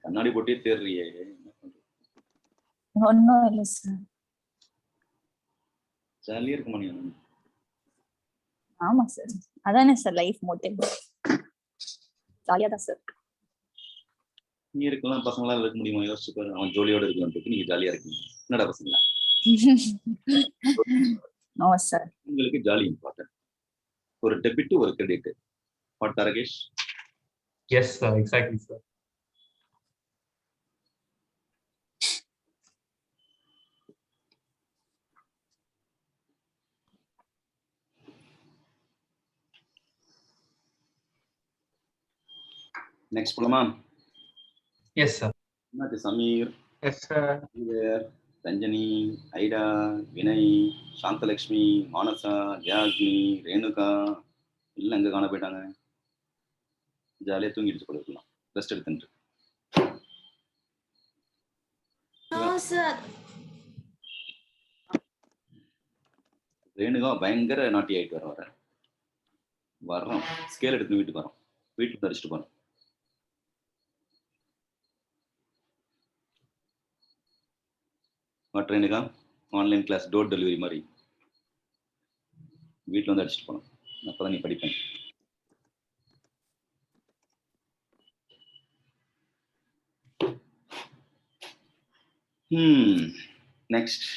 கண்ணாடி போட்டே தேடுறியே. ஒன்னும் இல்லை சார். ஜாலியா இருக்குமா நீ? ஆமா சார், அதானே சார் லைஃப் மோட்டிவ். ஜாலியா தான் சார். நீ இருக்கலாம், பசங்களாம் இருக்க முடியுமா? யோசிச்சு பாரு. அவன் ஜோலியோட இருக்கலாம்ன்றது நீங்க ஜாலியா இருக்கீங்க. என்னடா பசங்களா? No sir. உங்களுக்கு ஜாலி இம்பார்ட்டன்ட். ஒரு டெபிட் ஒரு கிரெடிட். வாட் தரகேஷ்? Yes, sir. Exactly, sir. Next போலாமா? Yes, sir. என்னாச்சு சமீர், Yes, sir. ஈவர், ரஞ்சனி, ஐடா, வினய், சாந்தலட்சுமி, மானசா, ஜாக்னி, ரேணுகா எல்லாம் எங்க காண போயிட்டாங்க? ஜாலியா தூங்கிடுச்சு போல இருக்கலாம். ரெஸ்ட் எடுத்துட்டு. ரேணுகா பயங்கர நாட்டி ஆயிட்டு வர்றோம். ஸ்கேல் எடுத்து வீட்டுக்கு வரோம். வீட்டுக்கு தரிச்சிட்டு போறோம். Renuka online class door delivery மாதிரி வீட்டில் வந்து அடிச்சுட்டு போனோம். அப்பதான் நீ படிப்பேன். நெக்ஸ்ட்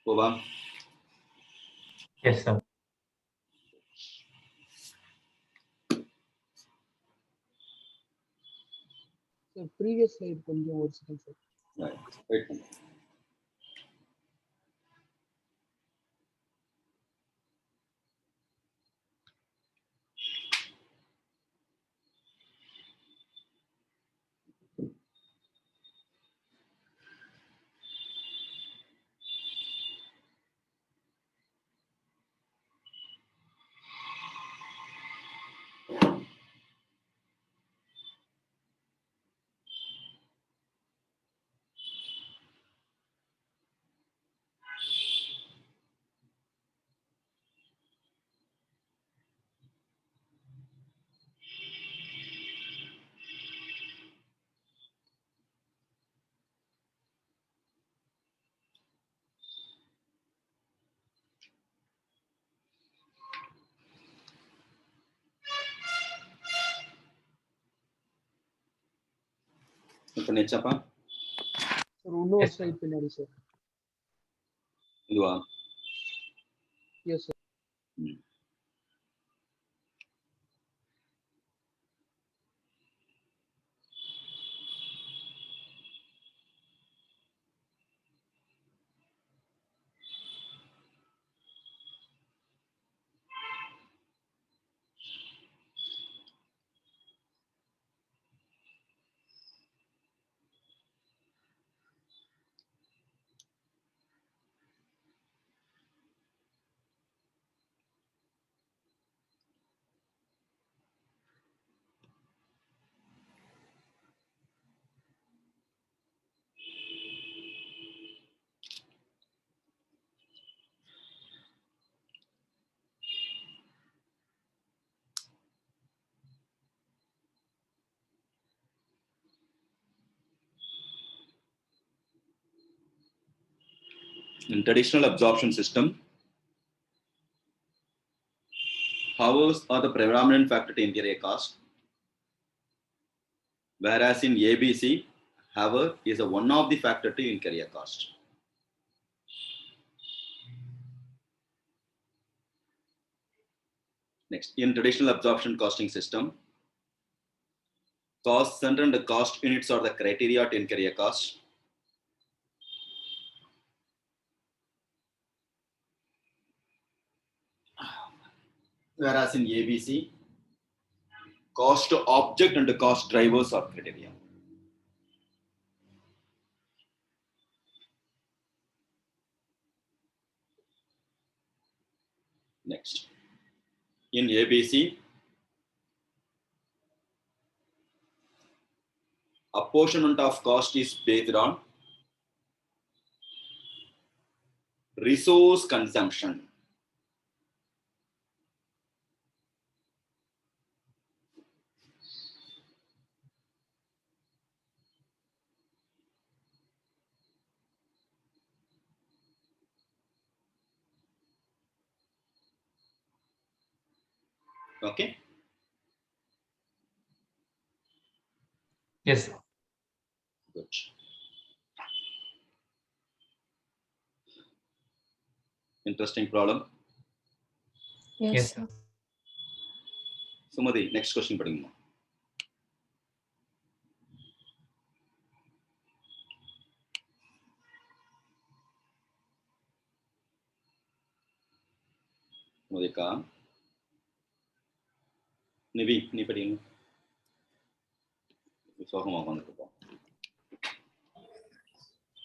போவா? Yes, sir. ப்ரீவியஸ் ஸ்லைட் கொஞ்சம் ஒரு செகண்ட் சார். வெயிட் பண்ணு. பண்ணியாச்சாப்பா? சார் இன்னொரு ஸ்லைட் பின்னாடி சார். இதுவா? Yes sir. In traditional absorption system, hours are the predominant factor to interior cost, whereas in ABC, hour is a one of the factor to interior cost. Next, in traditional absorption costing system, cost center and the cost units are the criteria to interior cost. Whereas in ABC, cost object and the cost drivers are criteria. Next, in ABC, apportionment of cost is based on resource consumption. Okay. Yes. Good. Interesting problem. Yes, sir. Sumati, next question padinga. Modika. Nivi, ni padinga.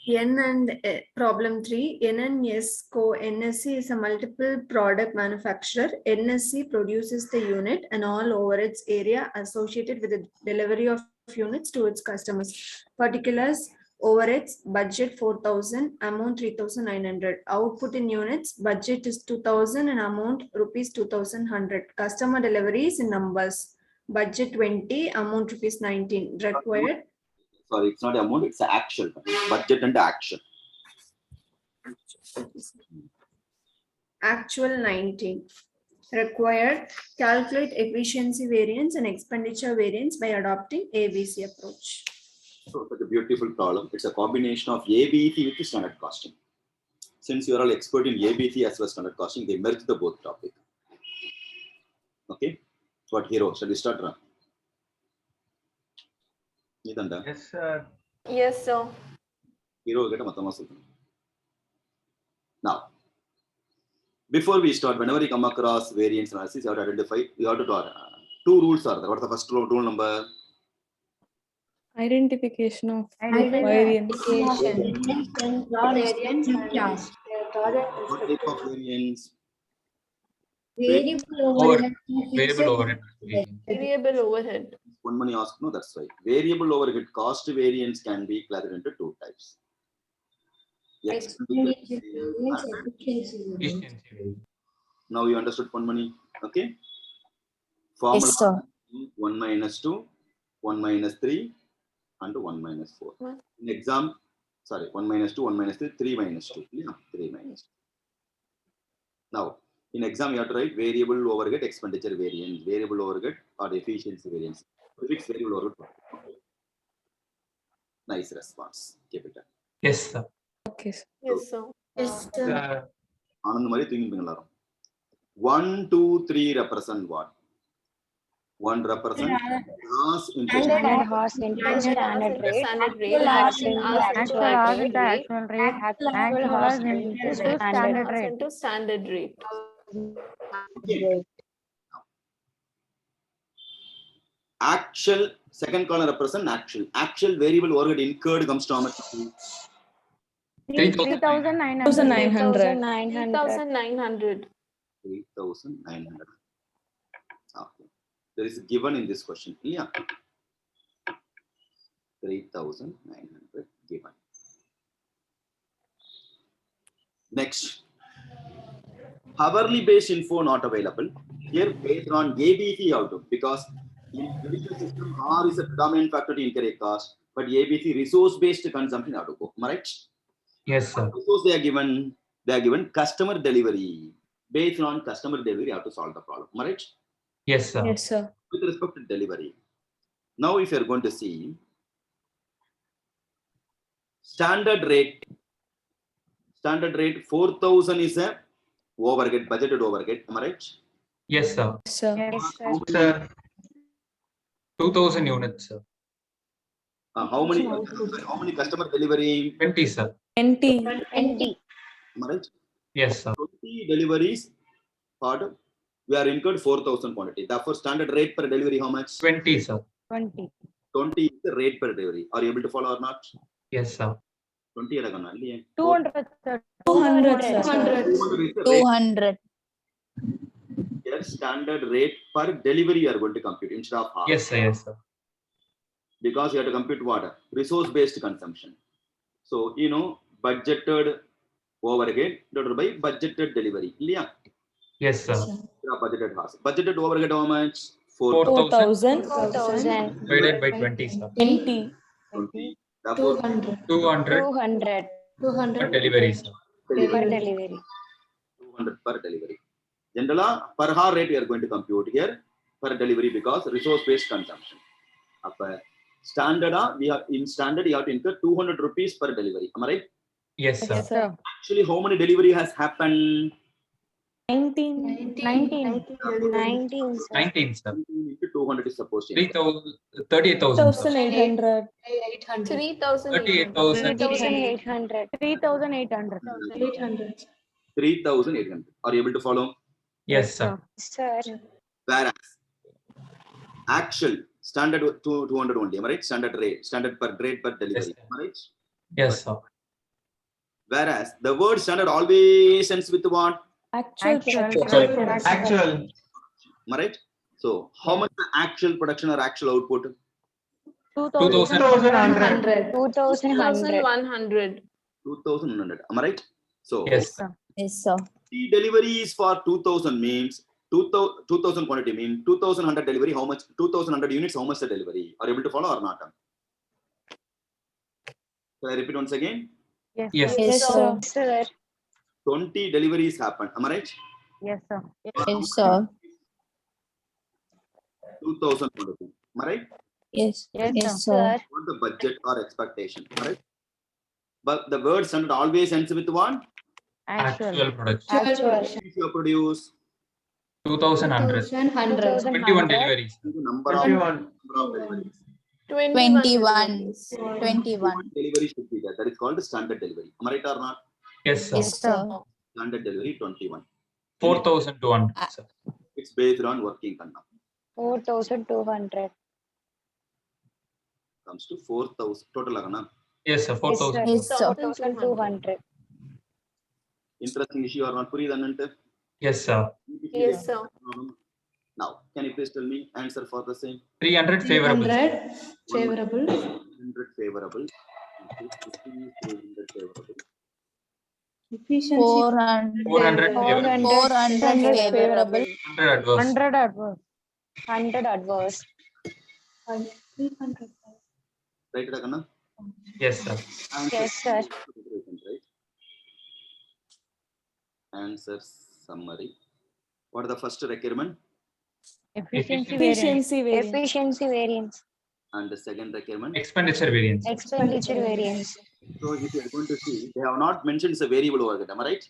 N and problem 3. N and S Co. NSC is a multiple product manufacturer. NSC produces the unit and all over its area associated with the delivery of units to its customers. Particulars: overheads, budget 4,000, amount 3,900. Output in units, budget is 2,000 and amount rupees 2,100. Customer deliveries in numbers, budget 20, amount rupees 19. Required. Sorry, it's not amount, it's the actual budget and action. Actual 19. Required, calculate efficiency variance and expenditure variance by adopting ABC approach. So it's a beautiful problem. It's a combination of ABC with standard costing. Since you are all expert in ABC as well as standard costing, they merge the both topic. Okay. What hero? Shall we start? Yes, sir. Yes, sir. Hero get a now, before we start, whenever you come across variance analysis, you have to identify, you have to two rules are there. What is the first rule number? Identification of Identification. variance. What type of variance? Variable overhead. Variable overhead. Variable overhead. One money ask, no, that's right. Variable overhead cost variance can be classified into two types. Expenditure variance, efficiency variance. Now you understood one money, okay? Formula Yes, sir. 1 minus 2, 1 minus 3, and 1 minus 4. In exam, sorry, 1 minus 2, 1 minus 3, 3 minus 2. Yeah, 3 minus 2. Now, in exam, you have to write variable overhead expenditure variance, variable overhead or efficiency variance. Fix variable overhead. Nice response. Keep it up. Yes, sir. Okay, sir. Yes, sir. Yes, sir. 1, 2, 3 represent what? 1 represent hours into Standard horse into standard rate. Actual hours into actual rate. Actual hours into standard rate. Into standard rate. Actual, second column represent actual. Actual variable overhead incurred comes to how much? 3,900. 3,900. 3,900. Okay. There is given in this question. Yeah. 3,900 given. Next. Hourly based info not available. Here based on ABC output, because in traditional system R is a predominant factor to incur cost, but ABC resource based consumption output. Am I right? Yes, sir. Suppose they are given customer delivery. Based on customer delivery, you have to solve the problem. Am I right? Yes, sir. Yes, sir. With respect to delivery. Now, if you are going to see standard rate 4,000 is a overhead, budgeted overhead. Am I right? Yes, sir. Sir. Yes, sir. Sir. 2,000 units, sir. How many customer delivery? 20, sir. 20. 20. Am I right? Yes, sir. 20 deliveries. Pardon? We are incurred 4,000 quantity. Therefore, standard rate per delivery how much? 20, sir. 20. 20 is the rate per delivery. Are you able to follow or not? Yes, sir. 20 edagana illiye? 200, sir. 200, sir. 200 is the rate. 200. Here standard rate per delivery you are going to compute instead of half. Yes, sir. Yes, sir. Because you have to compute what? Resource based consumption. So, budgeted overhead divided by budgeted delivery. Illiya? Yes, sir. Budgeted house. Budgeted overhead how much? 4,000. 4,000. Divided by 20, sir. 20. 20. Therefore, 200 200 per delivery, sir. per delivery. 200 per delivery. Generally, per hour rate we are going to compute here per delivery because resource based consumption. Standard, in standard you have to incur 200 rupees per delivery. Am I right? Yes, sir. Yes, sir. Actually, how many delivery has happened? 19. 19. 19, sir. 19, sir. Into 200 is supposed to incur. 38,000, sir. 3,800. 38,000. 3,800. 3,800. 3,800. Are you able to follow? Yes, sir. Sir. Whereas actual standard 200 only. Am I right? Standard rate per delivery. Yes, sir. Am I right? Yes, sir. Whereas the word standard always ends with what? Actual. Actual. Am I right? So how much the actual production or actual output? 2,100. 2,100. 2,100. Am I right? So Yes, sir. Yes, sir. the deliveries for 2,000 means 2,000 quantity means 2,100 delivery. How much? 2,100 units. How much the delivery? Are you able to follow or not? Shall I repeat once again? Yes, Yes, sir. Yes, sir. Sir. 20 deliveries happen. Am I right? Yes, sir. Yes, sir. 2,000 quantity. Am I right? Yes. Yes, Yes, sir. sir. What the budget or expectation? Am I right? But the word standard always ends with what? Actual production. Actual. If you produce 2,100. 21 deliveries. the number of 21. deliveries. 21. 21. Delivery should be there. That is called the standard delivery. Am I right or not? Yes, sir. Yes, sir. Standard delivery 21. 4,200, sir. It's based on working conduct. 4,200. Comes to 4,000 total. Agana. Yes, sir. 4,000. Yes, sir. 4,200. Interesting issue or not? Puridanante? Yes, sir. Yes, sir. Now, can you please tell me answer for the same? 300 favorable. favorable. 100 favorable. 300 favorable. 400. 400 favorable. 400 favorable. 100 adverse. 100 adverse. 100 adverse. Right, Agana? Yes, sir. Yes, sir. Right? Answer summary. What is the first requirement? Efficiency variance. Efficiency variance. Efficiency variance. And the second requirement? Expenditure variance. Expenditure variance. So if you are going to see, they have not mentioned it's a variable over there. Am I right?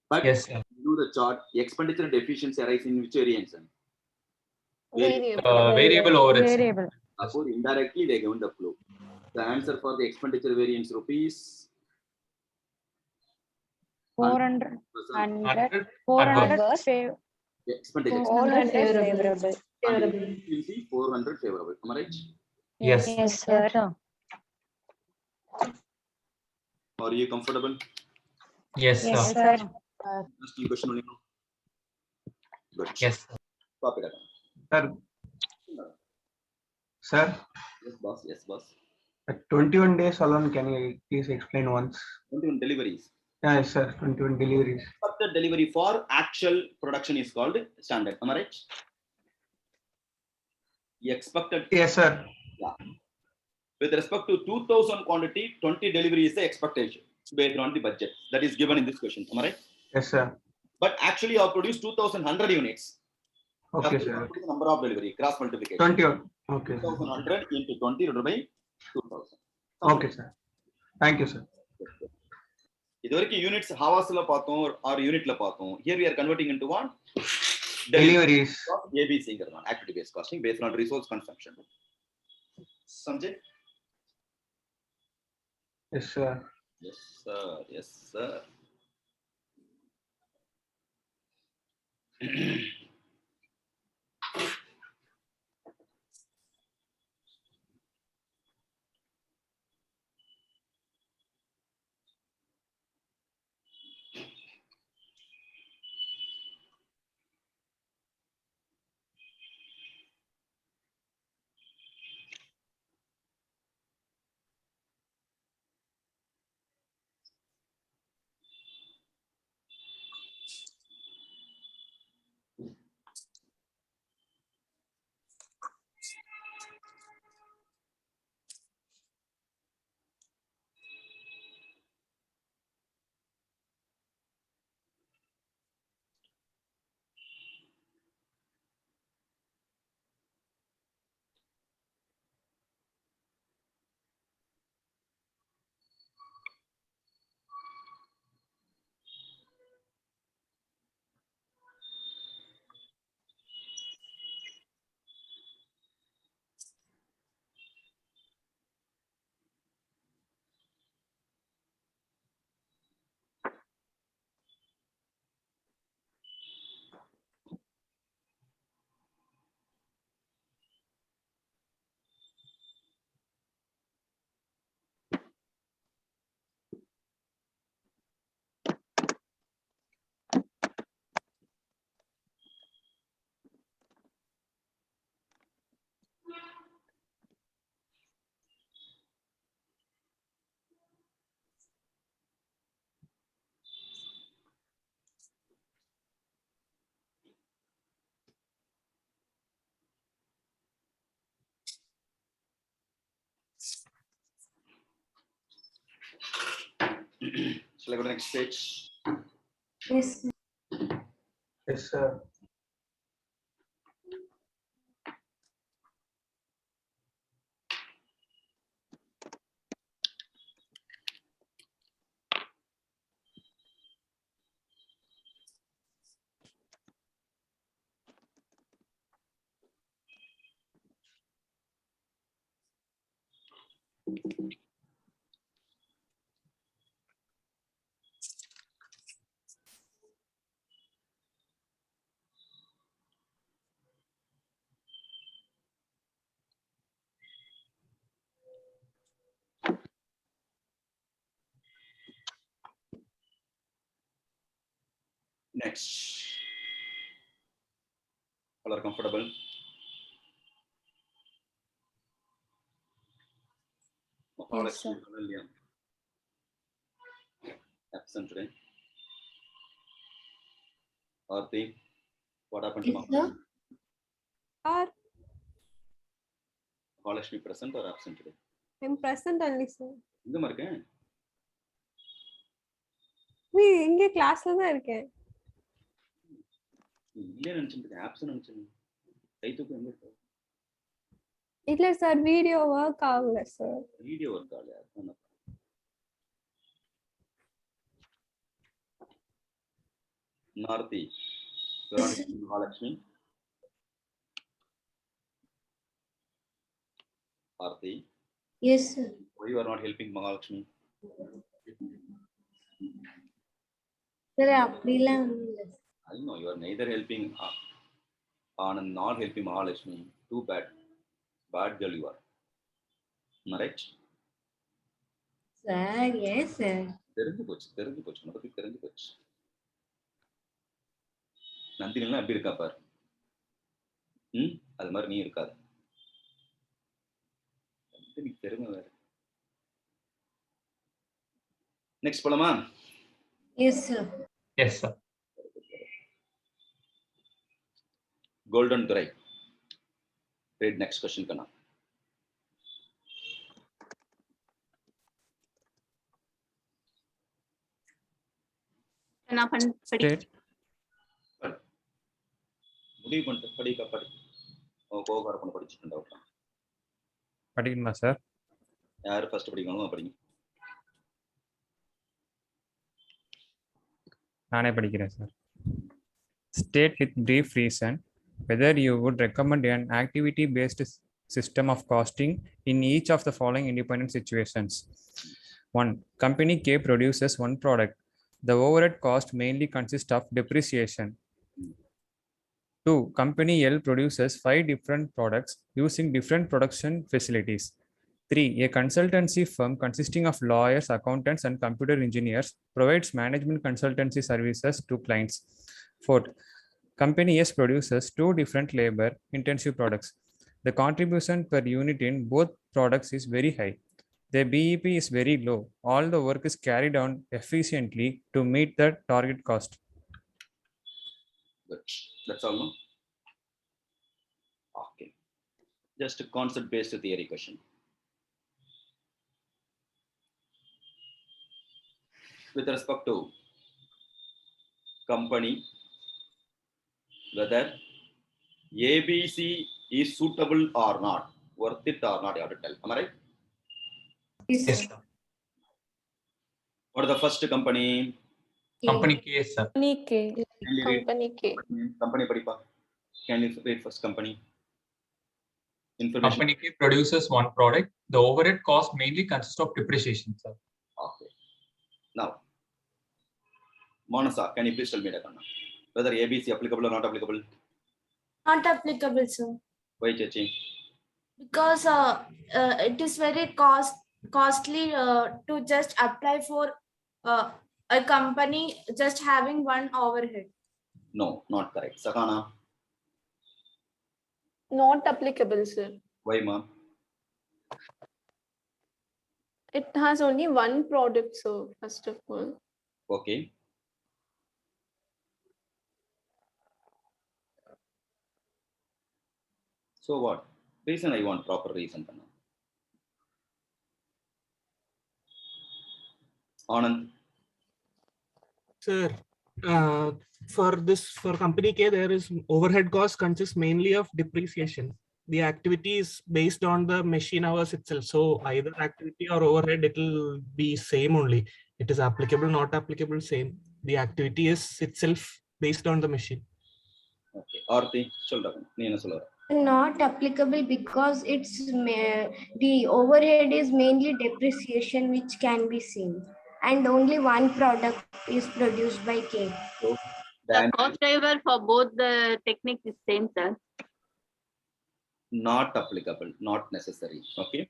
But Yes, sir. you know the chart, expenditure and efficiency arise in which variance? Variable over it. Variable. Therefore, indirectly they given the flow. The answer for the expenditure variance rupees 400. 100 400 adverse. expenditure. 400 favorable. And efficiency 400 favorable. Am I right? Yes. Yes, sir. Are you comfortable? Yes, Yes, sir. sir. Just two question only. Good. Yes, sir. Stop it. Again. Sir. Sir, Yes, boss. Yes, boss. at 21 days alone, can you please explain once? 21 deliveries. Yes, sir. 21 deliveries. Expected delivery for actual production is called standard. Am I right? Expected. Yes, sir. Yeah. With respect to 2,000 quantity, 20 delivery is the expectation. based on the budget that is given in this question. Am I right? Yes, sir. But actually, you have produced 2,100 units. Okay, That's sir. the number of delivery, cross multiplication. 20. Okay, sir. 2,100 into 20 divided by 2,000. Okay, sir. Thank you, sir. இது வரைக்கும் units ஹவர்ஸ்ல பார்த்தோம் R யூனிட்ல பார்த்தோம். Here we are converting into what? Deliveries. ABCங்கிறது activity based costing based on resource consumption. समझे? Yes, sir. Yes, sir. Yes, sir. Shall I go to the next page? Yes. Yes, sir. Next. All are comfortable? Yes, sir. Absent today. Aarti, what happened Yes, to sir. Mama? Or Mahalakshmi present or absent today? I'm present only, sir. எங்கம்மா இருக்கேன்? நீ இங்க கிளாஸ்ல தான் இருக்கேன். இல்லையே நினைச்சிட்டு absent நினைச்சேன். கை தூக்கம் எங்க இருக்கு? இல்ல சார் வீடியோ ஒர்க் ஆகல சார். வீடியோ ஒர்க் ஆகலையா? Narthi, you are not Mahalakshmi. Aarti, Yes, sir. why you are not helping Mahalakshmi? Sir, அப்படிலாம் ஒண்ணும் இல்ல. I know you are neither helping Anand nor helping Mahalakshmi. Too bad. Bad girl you are. Am I right? Sir, yes, sir. தெரிஞ்சு போச்சு உன்னை பத்தி தெரிஞ்சு போச்சு. நந்தினிலாம் எப்படி இருக்கா பாரு. அது மாதிரி நீ இருக்காது. நந்தினி பெருமை வேற. நெக்ஸ்ட் போலாமா? Yes, sir. Yes, sir. Golden Durai. Read next question, Kana. நான் படி State. முடிவு பண்ணிட்டு படிக்க படி கோகார பண்ண படிச்சுட்டு படிக்கணுமா சார்? யாரு ஃபர்ஸ்ட் படிக்கணும் படிங்க. நானே படிக்கிறேன் sir. State with brief reason whether you would recommend an activity-based system of costing in each of the following independent situations. 1. Company K produces one product. The overhead cost mainly consists of depreciation. 2. Company L produces 5 different products using different production facilities. 3. A consultancy firm consisting of lawyers, accountants, and computer engineers provides management consultancy services to clients. 4. Company S produces 2 different labor-intensive products. The contribution per unit in both products is very high. The BEP is very low. All the work is carried on efficiently to meet the target cost. Good. That's all, no? Okay. Just a concept-based theory question. With respect to company, whether ABC is suitable or not, worth it or not, you have to tell. Am I right? Yes, sir. What is the first company? Company K, sir. Company K. Can you read Company K. company padipa? Can you read first company? Information. Company K produces one product. The overhead cost mainly consists of depreciation, sir. Okay. Now, Manasa, can you please tell me that whether ABC applicable or not applicable? Not applicable, sir. Why, Chachi? Because it is very costly to just apply for a company just having one overhead. No, not correct. Sakana, Not applicable, sir. why, ma'am? It has only one product, so first of all. Okay. So what? Reason I want proper reason. Anand. Sir, for company K, there is overhead cost consists mainly of depreciation. The activity is based on the machine hours itself. So either activity or overhead, it will be same only. It is applicable, not applicable, same. The activity is itself based on the machine. Okay. Aarti, solra. Neena solra. Not applicable because the overhead is mainly depreciation which can be seen, and only one product is produced by K. So, the cost driver for both the techniques is same, sir. Not applicable, not necessary. Okay.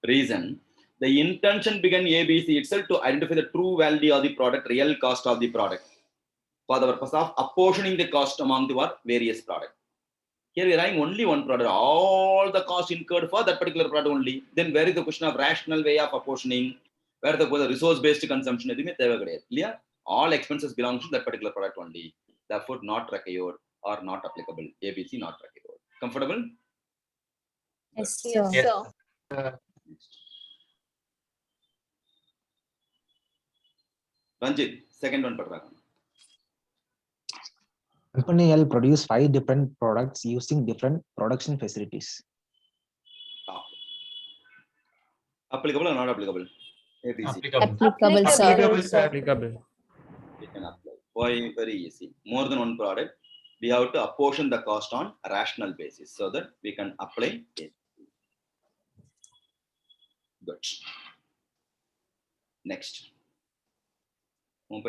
Reason: the intention began ABC itself to identify the true value of the product, real cost of the product, for the purpose of apportioning the cost among the various products. Here we are writing only one product, all the cost incurred for that particular product only. Then where is the question of rational way of apportioning? Where the resource-based consumption? All expenses belong to that particular product only. Therefore, not required or not applicable. ABC not required. Comfortable? Yes, Yes, sir. sir. Ranjit, second one. Company L produce 5 different products using different production facilities. Applicable or not applicable? ABC. Applicable, sir. Applicable, sir. Applicable. We can apply. Why? Very easy. More than one product, we have to apportion the cost on a rational basis so that we can apply it. Good. Next. What's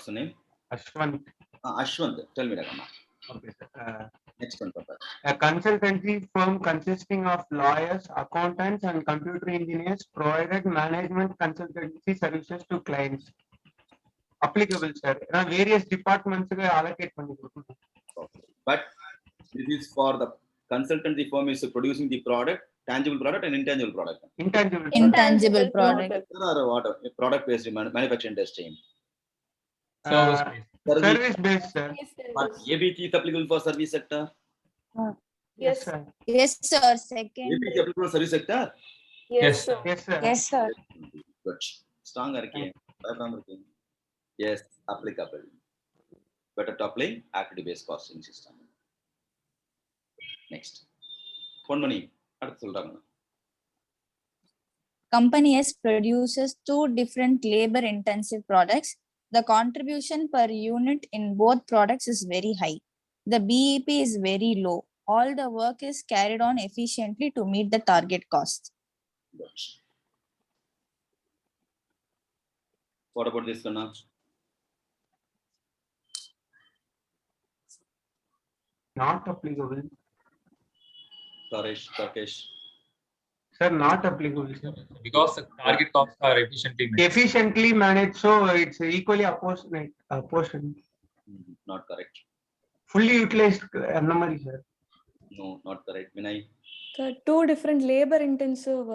the name? Ashwant. Ashwant. Tell me that. Okay, sir. Next one, Papa. A consultancy firm consisting of lawyers, accountants, and computer engineers provided management consultancy services to clients. Applicable, sir. Various departments allocate. Okay. But this is for the consultancy firm is producing the product, tangible product and intangible product. Intangible product. What? Product-based manufacturing industry. Service based, sir. But ABC is applicable for service sector. Yes, sir. Yes, sir. Second. ABC is applicable for service sector. Yes, sir. Yes, sir. Good. Strong arke. Yes, applicable. Better to apply activity based costing system. Next. Ponmani, அடுத்து சொல்றாங்க. Company S produces two different labor intensive products. The contribution per unit in both products is very high. The BEP is very low. All the work is carried on efficiently to meet the target cost. Good. What about this, Kanna? Not applicable. Rakesh. Sir, not applicable, sir. Because the target costs are Efficiently managed, so it's equally apportioned. Not correct. Fully utilized anomaly, sir. No, not correct. Vinay. So two different labor intensive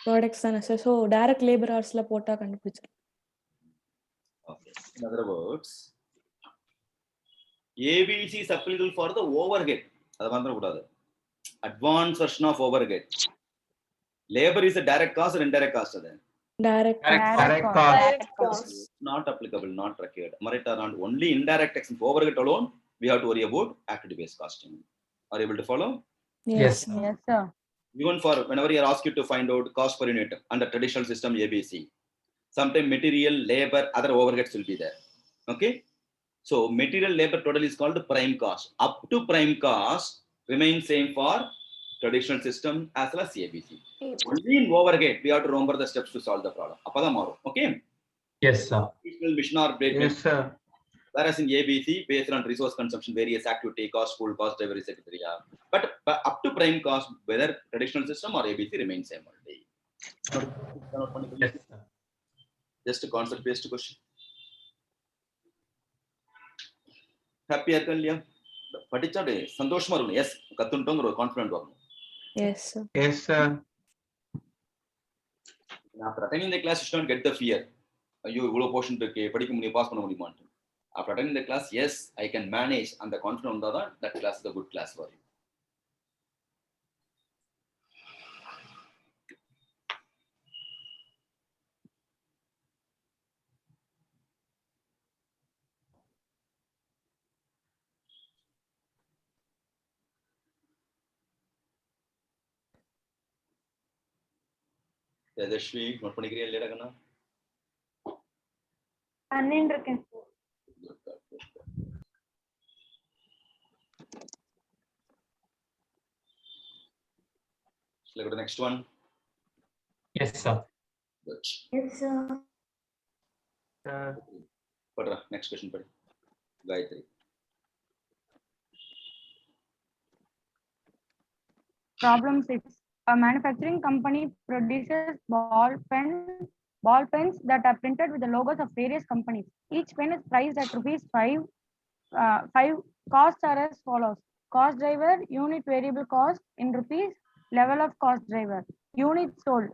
products தானே sir. So direct labour ஹவர்ஸ்ல போட்டா கண்டுபிடிச்சிடும். Okay. In other words, ABC is applicable for the overhead. அது மறந்துட கூடாது. Advanced version of overhead. Labor is a direct cost or indirect cost? Direct cost. Not applicable, not required. Marita, not only indirect expense overhead alone, we have to worry about activity based costing. Are you able to follow? Yes, sir. Even for whenever you are asked you to find out cost per unit under traditional system ABC, sometimes material, labor, other overheads will be there. Okay, so material labor total is called prime cost. Up to prime cost remains same for traditional system as well as ABC. Only in overhead we have to remember the steps to solve the problem. Appada maru. Okay. Yes, sir. Mission or break. Yes, sir. Whereas in ABC, based on resource consumption, various activity, cost, pool, cost, driver, etc. But up to prime cost, whether traditional system or ABC remains same only. Yes, sir. Just a concept based question. Happy are kalya. Patichade santoshma irukonu. Yes, kattuntom oru confident varunu. Yes, sir. Yes, sir. After attending the class, you should not get the fear. You will portion to padikka mudiyum pass panna mudiyuma. After attending the class, yes, I can manage, and the confidence that class is a good class for you. Tejashvi, note பண்ணிக்கிறீயா இல்லையா கண்ணா? பண்ணிட்டு இருக்கேன். Shall I go to the next one? Yes, sir. Good. Yes, sir. Padra, next question, padi. Gayatri. Problem 6. A manufacturing company produces ball pens that are printed with the logos of various companies. Each pen is priced at ₹5. 5 costs are as follows: cost driver, unit variable cost in rupees, level of cost driver, unit sold,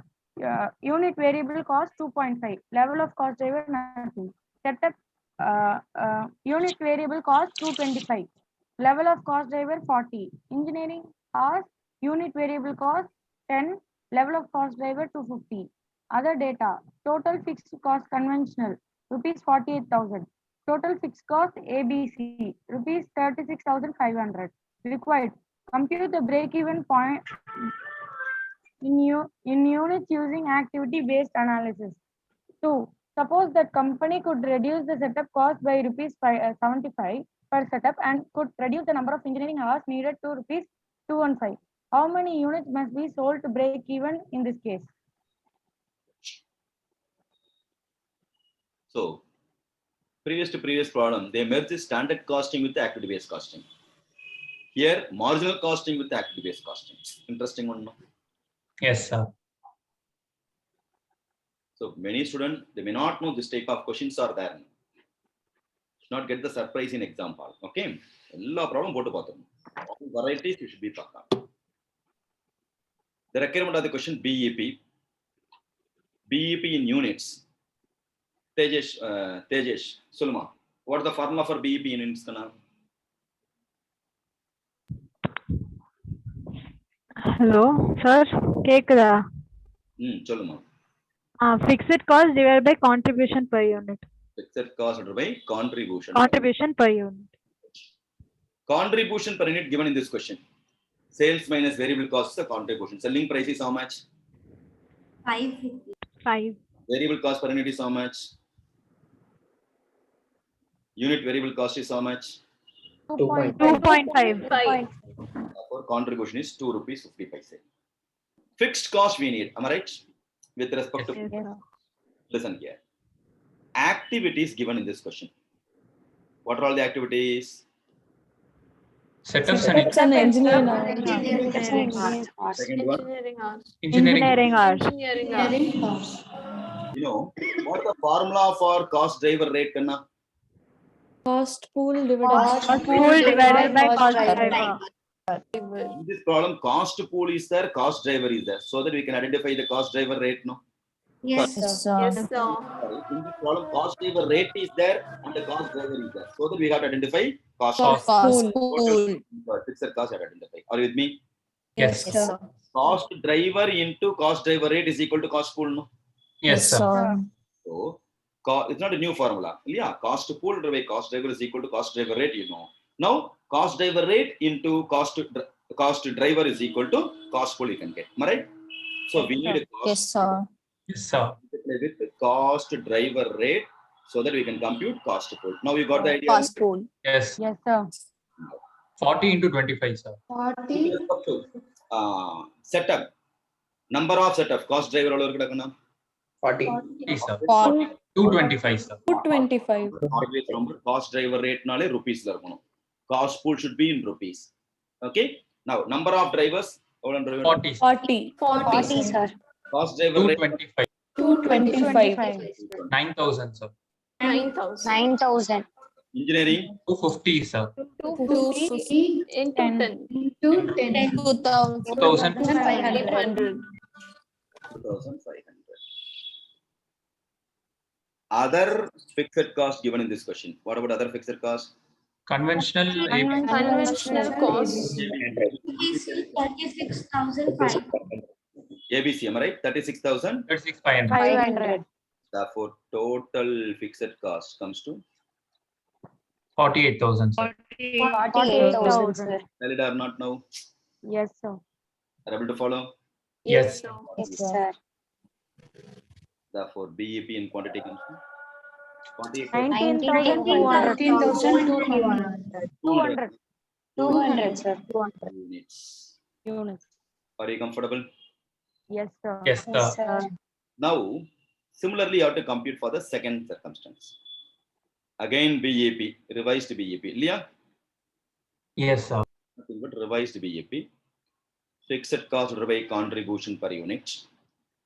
unit variable cost 2.5, level of cost driver nothing, setup unit variable cost 225, level of cost driver 40, engineering cost, unit variable cost 10, level of cost driver 250. Other data: total fixed cost conventional rupees 48,000, total fixed cost ABC rupees 36,500. Required: compute the break-even point in units using activity-based analysis. 2. Suppose that company could reduce the setup cost by rupees 75 per setup and could reduce the number of engineering hours needed to rupees 215. How many units must be sold to break even in this case? So, previous to previous problem, they merge the standard costing with the activity-based costing. Here, marginal costing with the activity-based costing. Interesting one, no? Yes, sir. So, many students, they may not know this type of questions are there. Should not get the surprise in example. Okay? All problem go to bottom. All varieties you should be pakka. The requirement of the question BEP. BEP in units. Tejesh, Sulma, what is the formula for BEP in units? Hello, sir. கேக்குதா? சொல்லுமா. Fixed cost divided by contribution per unit. Fixed cost divided by contribution. Contribution per unit. Contribution per unit given in this question. Sales minus variable cost is the contribution. Selling price is how much? 5. Variable cost per unit is how much? Unit variable cost is how much? 2.5. Therefore, contribution is 2 rupees 50 paise. Fixed cost we need. Am I right? With respect to listen here. Activities given in this question. What are all the activities? Setups Setups and engineering hours. Second one. Engineering hours. You know, what is the formula for cost driver rate, Kanna? Cost pool divided by cost driver. In this problem, cost pool is there, cost driver is there, so that we can identify the cost driver rate, no? Yes, sir. In this problem, cost driver rate is there and the cost driver is there, so that we have to identify cost Pool. Fixed cost have to identify. Are you with me? Yes, sir. Cost driver into cost driver rate is equal to cost pool, no? Yes, sir. So, it's not a new formula. Yeah, cost pool by cost driver is equal to cost driver rate, you know. Now, cost driver rate into cost driver is equal to cost pool you can get. Am I right? So, we need a cost Yes, sir. Yes, sir. with the cost driver rate so that we can compute cost pool. Now, you got the idea? Cost pool. Yes. Yes, sir. 40 into 25, sir. Setup. Number of setup. Cost driver all over 40. Sir. 225, sir. 225. Always remember, cost driver rate nale rupees la irukanum. Cost pool should be in rupees. Okay. Now, number of drivers. 40. 40, sir. Cost driver rate. 225. 225. 9,000, sir. 9,000. Engineering. 250, sir. 250 into 10. 2,500. 2,500. Other fixed cost given in this question. What about other fixed cost? Conventional cost. 36,500. ABC, am I right? 36,000? 36,500. Therefore, total fixed cost comes to 48,000, sir. 48,000, sir. valid or not now? Yes, sir. Are able to follow? Yes. Yes, sir. Therefore, BEP in quantity comes to 19,200. 200, sir. units. Units. Are you comfortable? Yes, sir. Yes, sir. Now, similarly, you have to compute for the second circumstance. Again, BEP, revised BEP. Leah? Yes, sir. Nothing but revised BEP. Fixed cost divided by contribution per unit.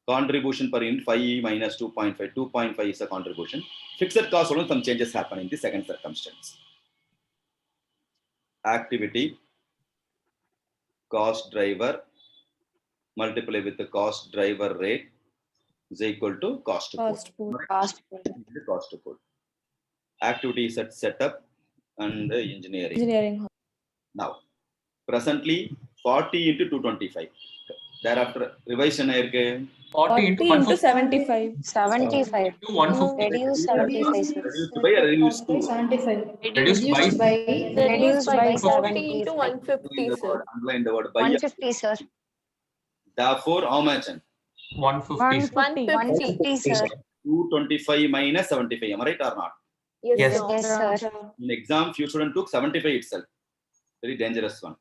Contribution per unit 5 minus 2.5. 2.5 is a contribution. Fixed cost alone, some changes happen in the second circumstance. Activity, cost driver, multiply with the cost driver rate is equal to cost pool. Cost pool. Cost pool. Activity is at setup and engineering. Now, presently 40 into 225. Thereafter, revision 40 into 75. 75. To 150. Reduce 75, sir. Reduced by or reduced to? Reduced by Reduce by 40 into 75. 150, sir. Underline the word by. 150, sir. Therefore, how much? 150. 150, sir. 225 minus 75. Am I right or not? Yes, Yes. sir. Yes, sir. In exam, few students took 75 itself. Very dangerous one.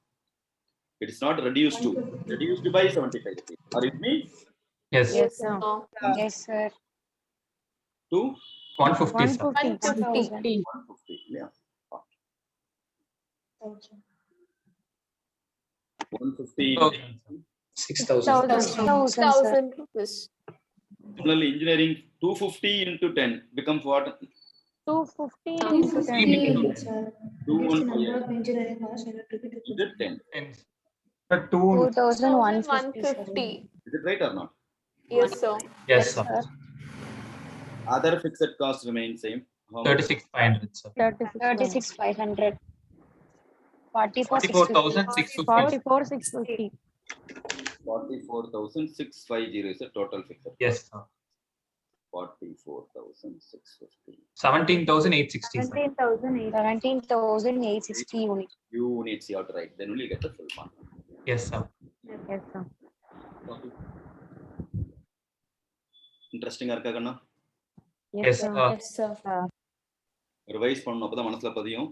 It is not reduced to. Reduced by 75. Are you with me? Yes. Yes, sir. Yes, sir. To 150, sir. 150. 150. Yeah. 150. 6,000. 6,000, sir. 1,000 rupees. Similarly, engineering 250 into 10 becomes what? 250 into 10. 215. Is it 10? 2,150, sir. 150. Is it right or not? Yes, sir. Yes, sir. Other fixed costs remain same. How much? 36,500, sir. 36,500. 44,650. 44,650. 44,650. 44,650 is the total fixed. Yes, sir. 44,650. 17,860. 17,860 units. Units, you are right. Then only you get the full mark. Yes, sir. Yes, sir. Interesting இருக்கா கண்ணா? Yes, sir. Yes, sir. Revise பண்ணனும் அப்பதான் மனசுல பதியும்.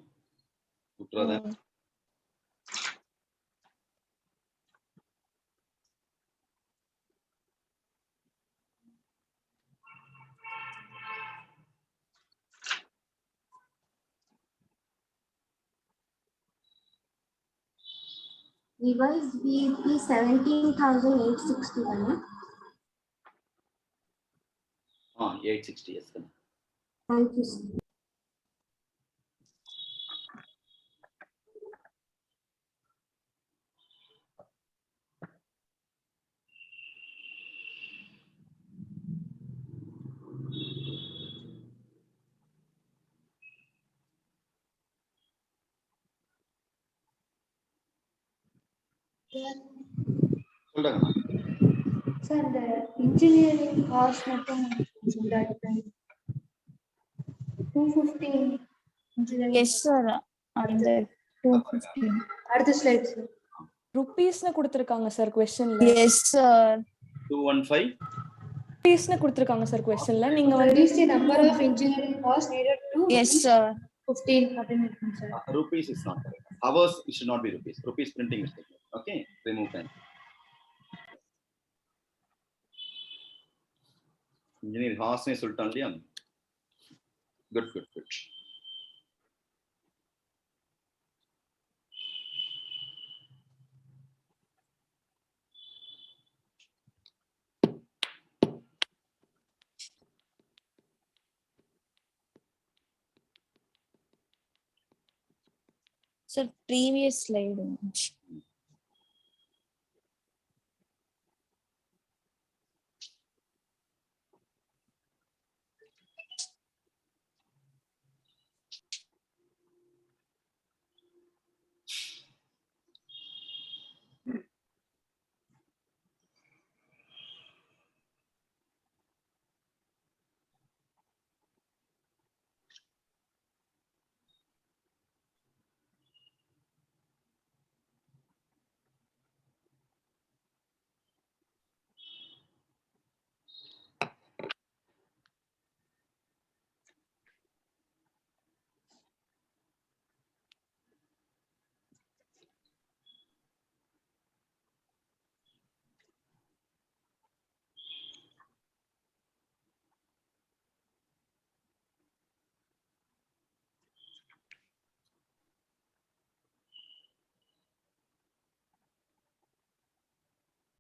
விட்டுறாத. Revised BEP 17,861. 860 yes. Thank you, sir. சொல்லுங்க. Sir, the engineering cost மட்டும் 215. Yes, sir. அந்த 215. அடுத்த slide, sir. ருபீஸ்னு கொடுத்திருக்காங்க சார் क्वेश्चनல. Yes, sir. 215 ருபீஸ்னு கொடுத்திருக்காங்க சார் क्वेश्चनல. நீங்க வந்து Reduce the number of engineering costs needed to Yes, sir. 15 அப்படின்னு இருக்கும், sir. rupees is not correct. Hours it should not be rupees. Rupees printing mistake. Okay, remove that. Engineer hours ne sultan liya. Good. Sir, previous slide.